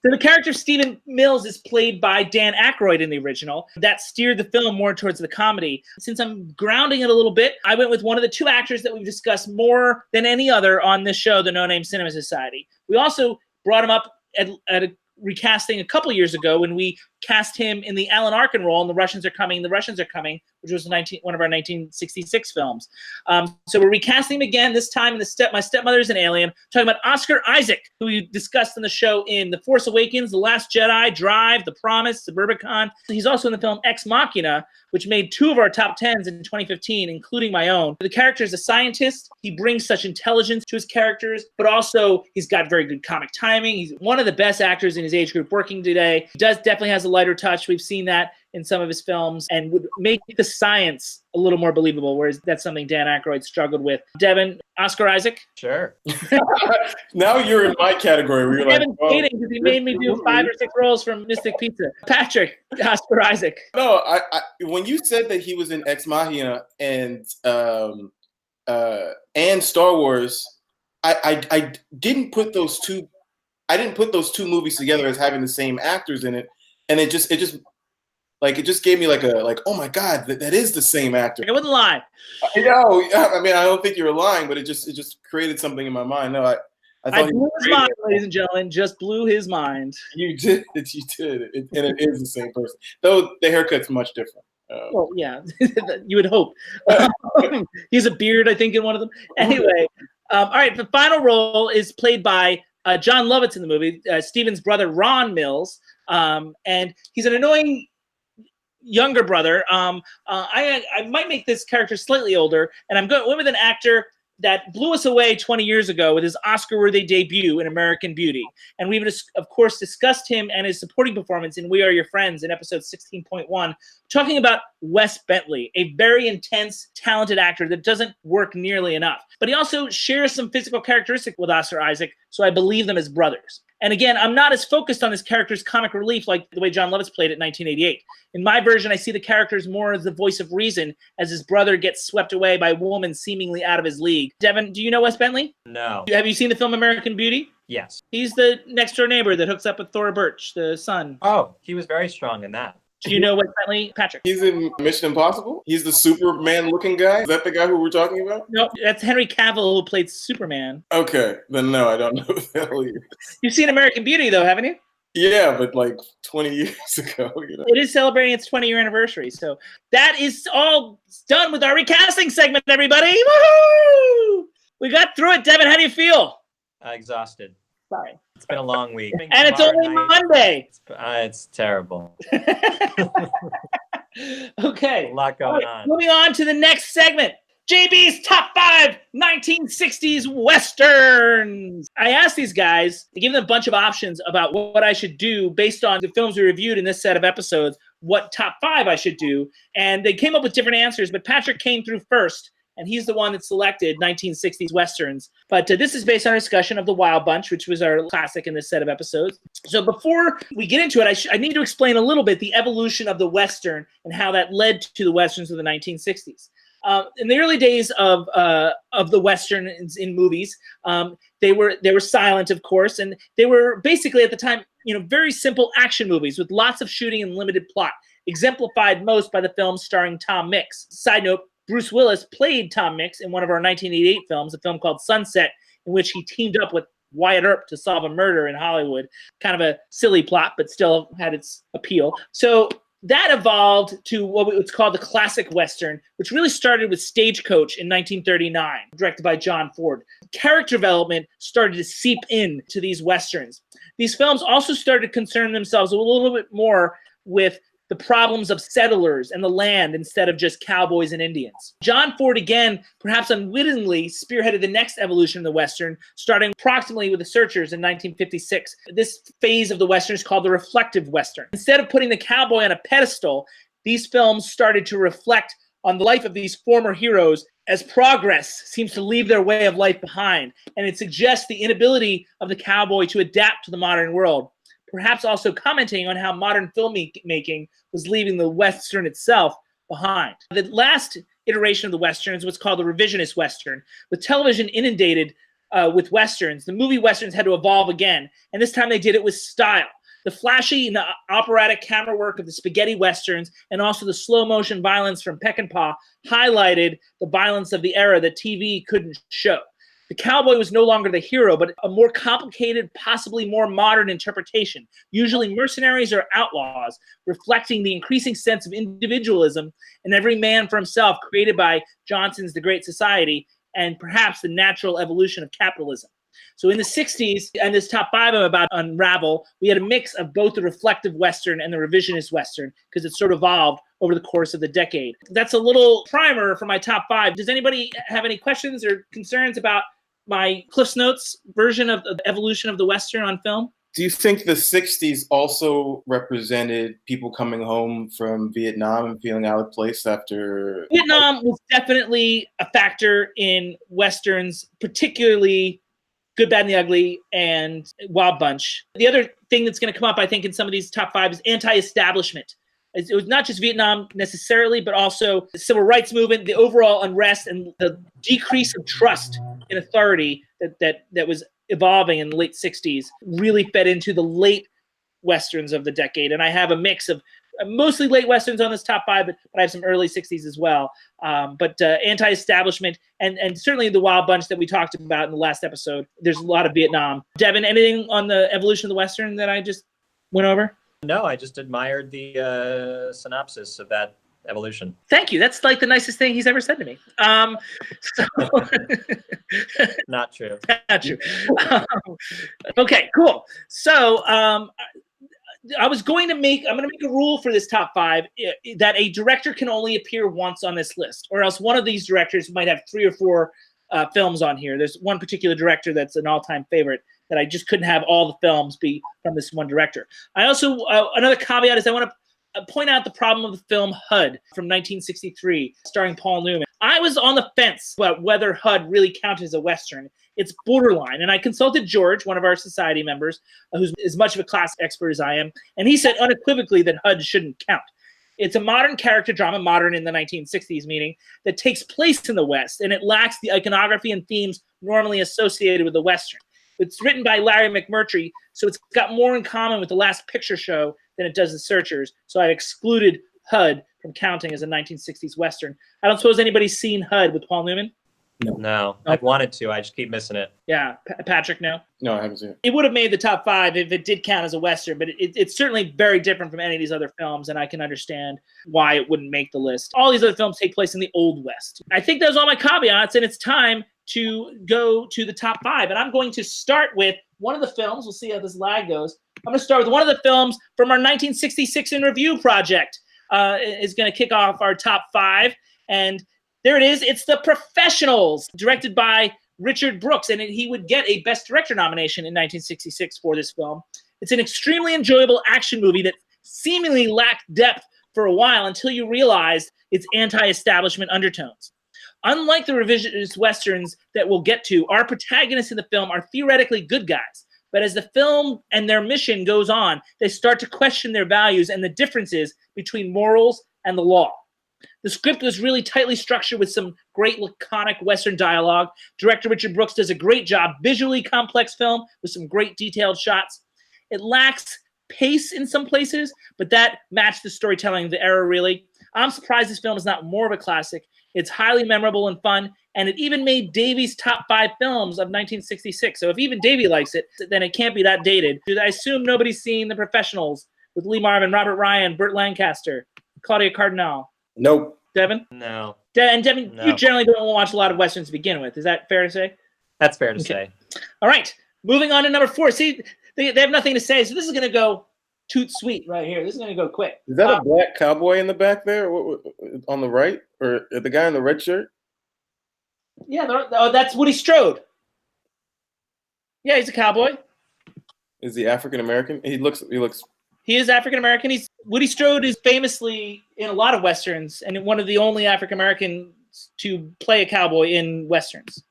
the character of Stephen Mills is played by Dan Aykroyd in the original. That steered the film more towards the comedy. Since I'm grounding it a little bit, I went with one of the 2 actors that we've discussed more than any other on this show, the No Name Cinema Society. We also brought him up at a recasting a couple years ago when we cast him in the Alan Arkin role in The Russians Are Coming, which was one of our 1966 films. So we're recasting him again, this time in My Stepmother is an Alien, talking about Oscar Isaac, who we discussed in the show in The Force Awakens, The Last Jedi, Drive, The Promise, Suburbicon. He's also in the film Ex Machina, which made 2 of our top 10s in 2015, including my own. The character is a scientist. He brings such intelligence to his characters, but also he's got very good comic timing. He's one of the best actors in his age group working today. He definitely has a lighter touch. We've seen that in some of his films and would make the science a little more believable, whereas that's something Dan Aykroyd struggled with. Devin, Oscar Isaac? Sure. Now you're in my category where you're Devin's hating because he made me do 5 or 6 roles from Mystic Pizza. Patrick, Oscar Isaac. No, I when you said that he was in Ex Machina and Star Wars, I didn't put those two. I didn't put those 2 movies together as having the same actors in it, and it just gave me like oh my god, that is the same actor. I wouldn't lie. I know. I mean, I don't think you're lying, but it just created something in my mind. No, I thought blew his mind, ladies and gentlemen. Just blew his mind. You did. And it is the same person, though the haircut's much different. Well, yeah, you would hope. He has a beard, I think, in one of them. Anyway, all right. The final role is played by Jon Lovitz in the movie, Stephen's brother, Ron Mills. And he's an annoying younger brother. I might make this character slightly older, and I'm going with an actor that blew us away 20 years ago with his Oscar-worthy debut in American Beauty. And we've, of course, discussed him and his supporting performance in We Are Your Friends in episode 16.1, talking about Wes Bentley, a very intense, talented actor that doesn't work nearly enough. But he also shares some physical characteristics with Oscar Isaac, so I believe them as brothers. And again, I'm not as focused on this character's comic relief like the way Jon Lovitz played it in 1988. In my version, I see the characters more as the voice of reason as his brother gets swept away by a woman seemingly out of his league. Devin, do you know Wes Bentley? No. Have you seen the film American Beauty? Yes. He's the next-door neighbor that hooks up with Thora Birch, the son. Oh, he was very strong in that. Do you know Wes Bentley, Patrick? He's in Mission Impossible. He's the Superman-looking guy. Is that the guy who we're talking about? No, that's Henry Cavill, who played Superman. Okay, then no, I don't know who the hell he is. You've seen American Beauty, though, haven't you? Yeah, but like 20 years ago. It is celebrating its 20-year anniversary. So that is all done with our recasting segment, everybody. Woohoo! We got through it. Devin, how do you feel? Exhausted. Sorry. It's been a long week. And it's only Monday. It's terrible. Okay. A lot going on. Moving on to the next segment. JB's Top 5 1960s Westerns. I asked these guys to give them a bunch of options about what I should do based on the films we reviewed in this set of episodes, what top 5 I should do. And they came up with different answers, but Patrick came through first. And he's the one that selected 1960s Westerns. But this is based on a discussion of The Wild Bunch, which was our classic in this set of episodes. So before we get into it, I need to explain a little bit the evolution of the Western and how that led to the Westerns of the 1960s. In the early days of the Western in movies, they were silent, of course, and they were basically at the time, very simple action movies with lots of shooting and limited plot, exemplified most by the films starring Tom Mix. Side note, Bruce Willis played Tom Mix in one of our 1988 films, a film called Sunset, in which he teamed up with Wyatt Earp to solve a murder in Hollywood. Kind of a silly plot, but still had its appeal. So that evolved to what's called the classic Western, which really started with Stagecoach in 1939, directed by John Ford. Character development started to seep into these Westerns. These films also started to concern themselves a little bit more with the problems of settlers and the land instead of just cowboys and Indians. John Ford, again, perhaps unwittingly, spearheaded the next evolution of the Western, starting approximately with The Searchers in 1956. This phase of the Western is called the reflective Western. Instead of putting the cowboy on a pedestal, these films started to reflect on the life of these former heroes as progress seems to leave their way of life behind. And it suggests the inability of the cowboy to adapt to the modern world, perhaps also commenting on how modern filmmaking was leaving the Western itself behind. The last iteration of the Western is what's called the revisionist Western. With television inundated with Westerns, the movie Westerns had to evolve again, and this time they did it with style. The flashy and the operatic camera work of the spaghetti Westerns and also the slow-motion violence from Peckinpah highlighted the violence of the era that TV couldn't show. The cowboy was no longer the hero, but a more complicated, possibly more modern interpretation, usually mercenaries or outlaws, reflecting the increasing sense of individualism and every man for himself created by Johnson's The Great Society and perhaps the natural evolution of capitalism. So in the 60s, and this top 5 I'm about to unravel, we had a mix of both the reflective Western and the revisionist Western because it sort of evolved over the course of the decade. That's a little primer for my top 5. Does anybody have any questions or concerns about my Cliff's Notes version of the evolution of the Western on film? Do you think the 60s also represented people coming home from Vietnam and feeling out of place after? Vietnam was definitely a factor in Westerns, particularly Good, Bad, and the Ugly and Wild Bunch. The other thing that's going to come up, I think, in some of these top 5 is anti-establishment. It was not just Vietnam necessarily, but also the civil rights movement, the overall unrest, and the decrease of trust in authority that was evolving in the late 60s really fed into the late Westerns of the decade. And I have a mix of mostly late Westerns on this top 5, but I have some early 60s as well. But anti-establishment and certainly the Wild Bunch that we talked about in the last episode. There's a lot of Vietnam. Devon, anything on the evolution of the Western that I just went over? No, I just admired the synopsis of that evolution. Thank you. That's like the nicest thing he's ever said to me. Not true. Not true. Okay, cool. So I'm going to make a rule for this top 5 that a director can only appear once on this list, or else one of these directors might have 3 or 4 films on here. There's one particular director that's an all-time favorite that I just couldn't have all the films be from this one director. I also, another caveat is I want to point out the problem of the film HUD from 1963, starring Paul Newman. I was on the fence about whether HUD really counted as a Western. It's borderline. And I consulted George, one of our society members, who's as much of a class expert as I am, and he said unequivocally that HUD shouldn't count. It's a modern character drama, modern in the 1960s meaning, that takes place in the West, and it lacks the iconography and themes normally associated with the Western. It's written by Larry McMurtry, so it's got more in common with The Last Picture Show than it does The Searchers, so I excluded HUD from counting as a 1960s Western. I don't suppose anybody's seen HUD with Paul Newman? No. I've wanted to. I just keep missing it. Yeah. Patrick, no? No, I haven't seen it. It would have made the top 5 if it did count as a Western, but it's certainly very different from any of these other films, and I can understand why it wouldn't make the list. All these other films take place in the Old West. I think those are all my caveats, and it's time to go to the top 5. And I'm going to start with one of the films. We'll see how this lag goes. I'm going to start with one of the films from our 1966 in Review project. Is going to kick off our top 5. And there it is. It's The Professionals, directed by Richard Brooks. And he would get a Best Director nomination in 1966 for this film. It's an extremely enjoyable action movie that seemingly lacked depth for a while until you realized its anti-establishment undertones. Unlike the revisionist Westerns that we'll get to, our protagonists in the film are theoretically good guys. But as the film and their mission goes on, they start to question their values and the differences between morals and the law. The script was really tightly structured with some great laconic Western dialogue. Director Richard Brooks does a great job. Visually complex film with some great detailed shots. It lacks pace in some places, but that matched the storytelling of the era, really. I'm surprised this film is not more of a classic. It's highly memorable and fun, and it even made Davy's top 5 films of 1966. So if even Davy likes it, then it can't be that dated. I assume nobody's seen The Professionals with Lee Marvin, Robert Ryan, Burt Lancaster, Claudia Cardinal. Nope. Devon? No. And Devon, No. You generally don't watch a lot of Westerns to begin with. Is that fair to say? That's fair to say. All right. Moving on to number 4. See, they have nothing to say, so this is going to go toot sweet right here. This is gonna go quick. Is that a black cowboy in the back there, on the right, or the guy in the red shirt? Yeah, that's Woody Strode. Yeah, he's a cowboy. Is he African American? He looks. He is African American. Woody Strode is famously in a lot of westerns, and one of the only African Americans to play a cowboy in westerns.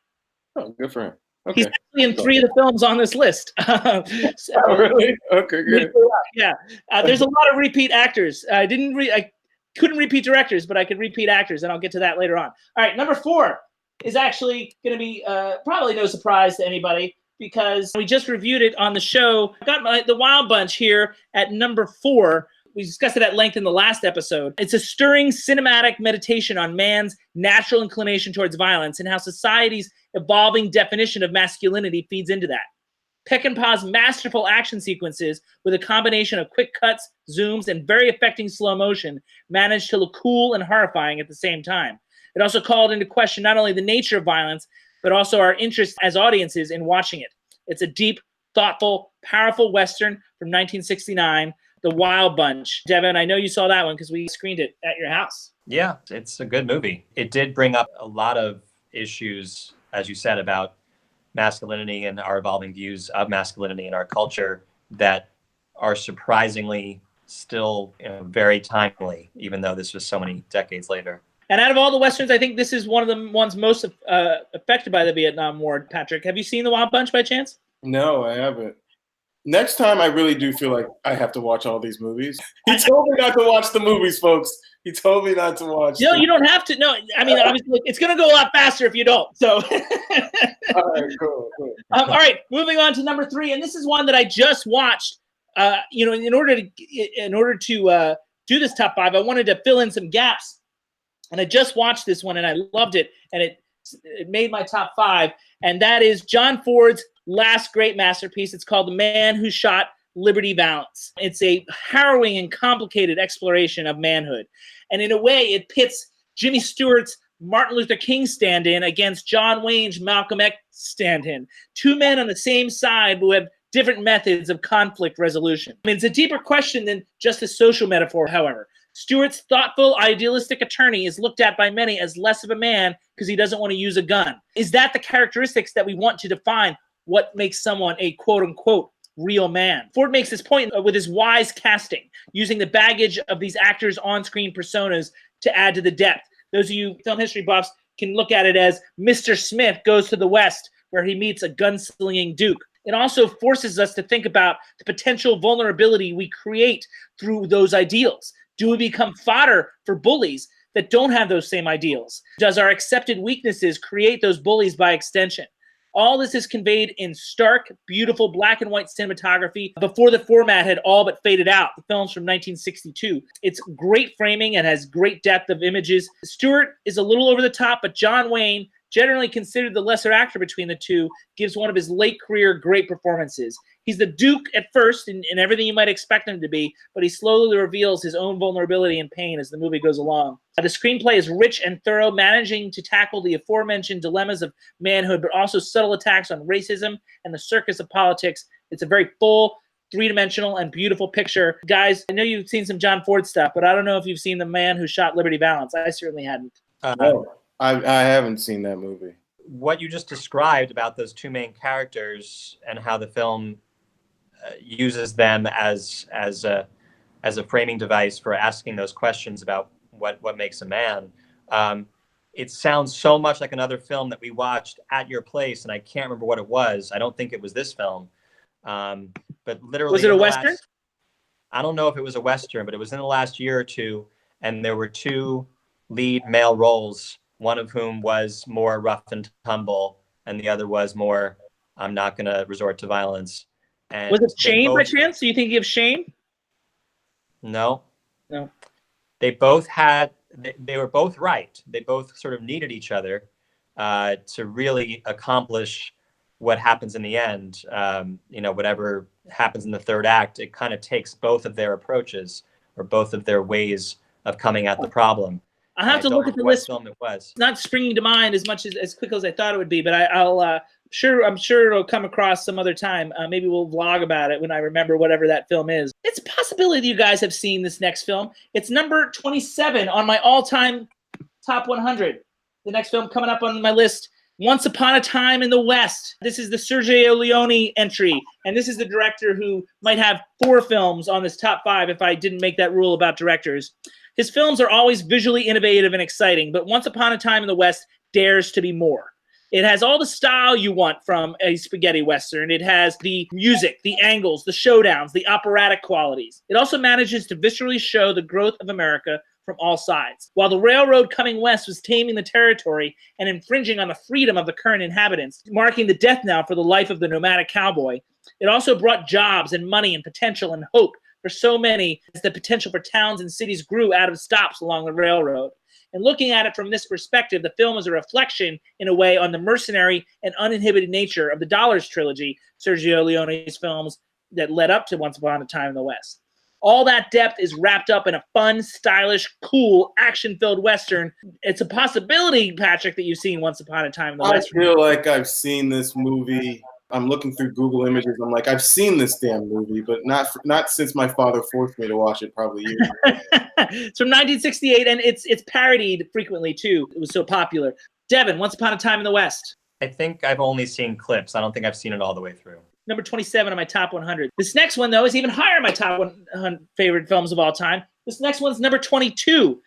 Oh, good for him. Okay. He's actually in 3 of the films on this list. Oh, really? Okay, good. Yeah, there's a lot of repeat actors. I couldn't repeat directors, but I could repeat actors, and I'll get to that later on. All right, number 4 is actually going to be probably no surprise to anybody because we just reviewed it on the show. I got the Wild Bunch here at number 4. We discussed it at length in the last episode. It's a stirring cinematic meditation on man's natural inclination towards violence and how society's evolving definition of masculinity feeds into that. Peckinpah's masterful action sequences with a combination of quick cuts, zooms, and very affecting slow motion managed to look cool and horrifying at the same time. It also called into question not only the nature of violence, but also our interest as audiences in watching it. It's a deep, thoughtful, powerful Western from 1969, The Wild Bunch. Devon, I know you saw that one because we screened it at your house. Yeah, it's a good movie. It did bring up a lot of issues, as you said, about masculinity and our evolving views of masculinity in our culture that are surprisingly still very timely, even though this was so many decades later. And out of all the Westerns, I think this is one of the ones most affected by the Vietnam War. Patrick, have you seen The Wild Bunch by chance? No, I haven't. Next time, I really do feel like I have to watch all these movies. He told me not to watch the movies, folks. He told me not to watch. No, you don't have to. No, I mean, obviously, it's going to go a lot faster if you don't. So, all right, cool. All right, moving on to number 3, and this is one that I just watched. In order to do this top 5, I wanted to fill in some gaps, and I just watched this one, and I loved it, and it made my top 5, and that is John Ford's last great masterpiece. It's called The Man Who Shot Liberty Valance. It's a harrowing and complicated exploration of manhood. And in a way, it pits Jimmy Stewart's Martin Luther King stand-in against John Wayne's Malcolm X stand-in. 2 men on the same side who have different methods of conflict resolution. I mean, it's a deeper question than just a social metaphor, however. Stewart's thoughtful, idealistic attorney is looked at by many as less of a man because he doesn't want to use a gun. Is that the characteristics that we want to define what makes someone a quote-unquote real man? Ford makes this point with his wise casting, using the baggage of these actors' on-screen personas to add to the depth. Those of you film history buffs can look at it as Mr. Smith goes to the West, where he meets a gunslinging duke. It also forces us to think about the potential vulnerability we create through those ideals. Do we become fodder for bullies that don't have those same ideals? Does our accepted weaknesses create those bullies by extension? All this is conveyed in stark, beautiful black and white cinematography before the format had all but faded out. The film's from 1962. It's great framing and has great depth of images. Stewart is a little over the top, but John Wayne, generally considered the lesser actor between the two, gives one of his late career great performances. He's the Duke at first in everything you might expect him to be, but he slowly reveals his own vulnerability and pain as the movie goes along. The screenplay is rich and thorough, managing to tackle the aforementioned dilemmas of manhood, but also subtle attacks on racism and the circus of politics. It's a very full, three-dimensional, and beautiful picture. Guys, I know you've seen some John Ford stuff, but I don't know if you've seen The Man Who Shot Liberty Valance. I certainly hadn't. No, I haven't seen that movie. What you just described about those 2 main characters and how the film uses them as a framing device for asking those questions about what makes a man. It sounds so much like another film that we watched at your place, and I can't remember what it was. I don't think it was this film. But literally, was it a Western? I don't know if it was a Western, but it was in the last year or two, and there were 2 lead male roles, one of whom was more rough and tumble, and the other was more, I'm not going to resort to violence. And was it Shane by chance? Do you think of Shane? No. No. They both had, they were both right. They both sort of needed each other to really accomplish what happens in the end. Whatever happens in the third act, it kind of takes both of their approaches or both of their ways of coming at the problem. I have to look at the list. Film it was. It's not springing to mind as much as quick as I thought it would be, but I'll I'm sure it'll come across some other time. Maybe we'll vlog about it when I remember whatever that film is. It's a possibility that you guys have seen this next film. It's number 27 on my all-time top 100. The next film coming up on my list, Once Upon a Time in the West. This is the Sergio Leone entry, and this is the director who might have 4 films on this top 5 if I didn't make that rule about directors. His films are always visually innovative and exciting, but Once Upon a Time in the West dares to be more. It has all the style you want from a spaghetti western. It has the music, the angles, the showdowns, the operatic qualities. It also manages to viscerally show the growth of America from all sides. While the railroad coming west was taming the territory and infringing on the freedom of the current inhabitants, marking the death knell for the life of the nomadic cowboy, it also brought jobs and money and potential and hope for so many as the potential for towns and cities grew out of stops along the railroad. And looking at it from this perspective, the film is a reflection, in a way, on the mercenary and uninhibited nature of the Dollars trilogy, Sergio Leone's films that led up to Once Upon a Time in the West. All that depth is wrapped up in a fun, stylish, cool, action-filled Western. It's a possibility, Patrick, that you've seen Once Upon a Time in the West. I feel like I've seen this movie. I'm looking through Google Images. I'm like, I've seen this damn movie, but not since my father forced me to watch it probably years ago. It's from 1968, and it's parodied frequently, too. It was so popular. Devon, Once Upon a Time in the West. I think I've only seen clips. I don't think I've seen it all the way through. Number 27 on my top 100. This next one, though, is even higher in my top 100 favorite films of all time. This next one's number 22.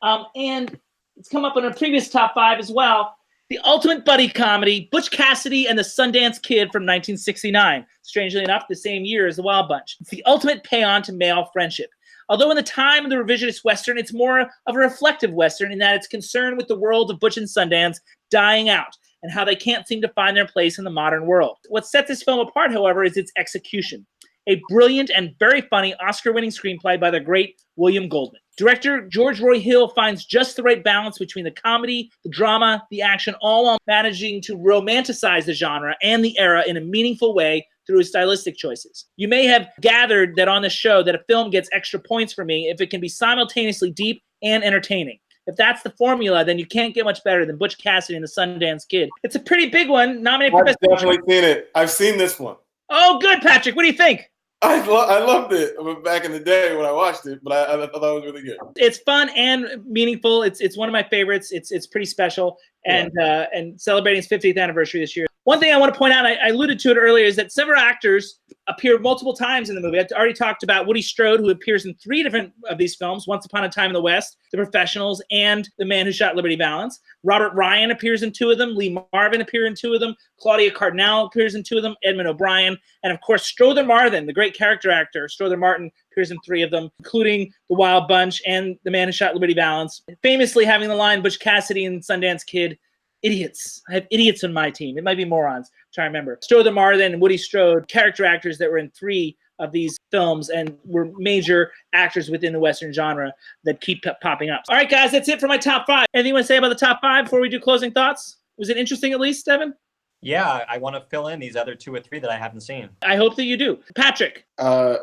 And it's come up in a previous top 5 as well. The ultimate buddy comedy, Butch Cassidy and the Sundance Kid from 1969. Strangely enough, the same year as The Wild Bunch. It's the ultimate paean to male friendship. Although in the time of the revisionist Western, it's more of a reflective Western in that it's concerned with the world of Butch and Sundance dying out and how they can't seem to find their place in the modern world. What sets this film apart, however, is its execution. A brilliant and very funny Oscar-winning screenplay by the great William Goldman. Director George Roy Hill finds just the right balance between the comedy, the drama, the action, all while managing to romanticize the genre and the era in a meaningful way through his stylistic choices. You may have gathered that on the show that a film gets extra points for me if it can be simultaneously deep and entertaining. If that's the formula, then you can't get much better than Butch Cassidy and the Sundance Kid. It's a pretty big one. Nominated for I've definitely seen it. I've seen this one. Oh, good, Patrick. What do you think? I loved it back in the day when I watched it, but I thought it was really good. It's fun and meaningful. It's one of my favorites. It's pretty special, and celebrating its 50th anniversary this year. One thing I want to point out, I alluded to it earlier, is that several actors appear multiple times in the movie. I already talked about Woody Strode, who appears in 3 different of these films, Once Upon a Time in the West, The Professionals, and The Man Who Shot Liberty Valance. Robert Ryan appears in 2 of them. Lee Marvin appears in 2 of them. Claudia Cardinale appears in 2 of them. Edmund O'Brien. And, of course, Strother Martin, the great character actor, Strother Martin, appears in 3 of them, including The Wild Bunch and The Man Who Shot Liberty Valance. Famously having the line, Butch Cassidy and Sundance Kid, idiots. I have idiots on my team. It might be morons. I'm trying to remember. Strother Martin and Woody Strode, character actors that were in 3 of these films and were major actors within the Western genre that keep popping up. All right, guys, that's it for my top 5. Anything you want to say about the top 5 before we do closing thoughts? Was it interesting at least, Devon? Yeah, I want to fill in these other 2 or 3 that I haven't seen. I hope that you do. Patrick.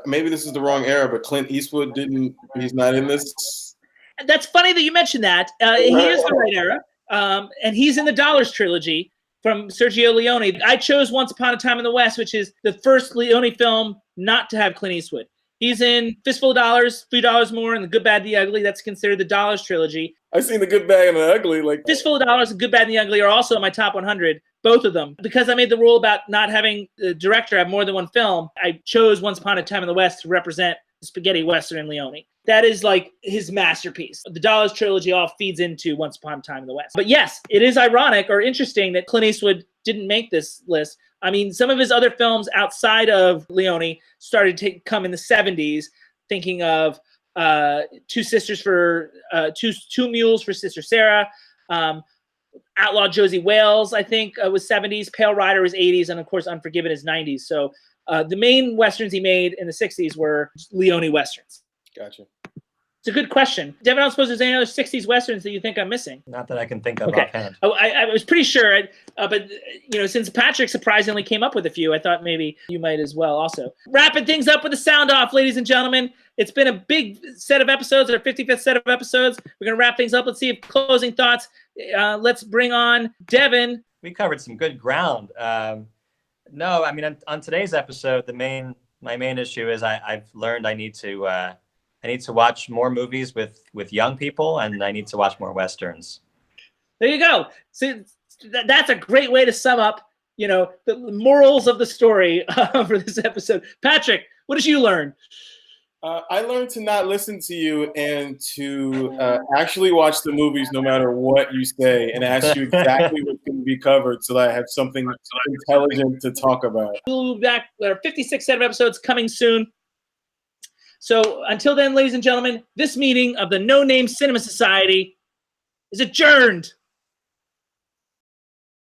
Maybe this is the wrong era, but Clint Eastwood he's not in this. That's funny that you mentioned that. He is the right era. And he's in the Dollars trilogy from Sergio Leone. I chose Once Upon a Time in the West, which is the first Leone film not to have Clint Eastwood. He's in Fistful of Dollars, $3 More, and The Good, Bad, the Ugly. That's considered the Dollars trilogy. I've seen The Good, Bad, and the Ugly. Fistful of Dollars and Good, Bad, and the Ugly are also in my top 100, both of them. Because I made the rule about not having the director have more than one film, I chose Once Upon a Time in the West to represent the spaghetti western in Leone. That is like his masterpiece. The Dollars trilogy all feeds into Once Upon a Time in the West. But yes, it is ironic or interesting that Clint Eastwood didn't make this list. I mean, some of his other films outside of Leone started to come in the 70s, thinking of Two Mules for Sister Sarah, Outlaw Josie Wales, I think, was 70s, Pale Rider was 80s, and of course Unforgiven is 90s. So the main westerns he made in the 60s were Leone westerns. Gotcha. It's a good question. Devon, I don't suppose there's any other 60s westerns that you think I'm missing? Not that I can think of Okay. offhand. I was pretty sure, but since Patrick surprisingly came up with a few, I thought maybe you might as well also. Wrapping things up with a sound off, ladies and gentlemen. It's been a big set of episodes, our 55th set of episodes. We're going to wrap things up. Let's see if closing thoughts. Let's bring on Devon. covered some good ground. No, I mean, on today's episode, my main issue is I've learned I need to watch more movies with young people, and I need to watch more Westerns. There you go. See, that's a great way to sum up, the morals of the story for this episode. Patrick, what did you learn? I learned to not listen to you and to actually watch the movies no matter what you say, and ask you exactly what's going to be covered so that I have something intelligent to talk about. We'll be back. There are 56 set of episodes coming soon. So until then, ladies and gentlemen, this meeting of the No Name Cinema Society is adjourned.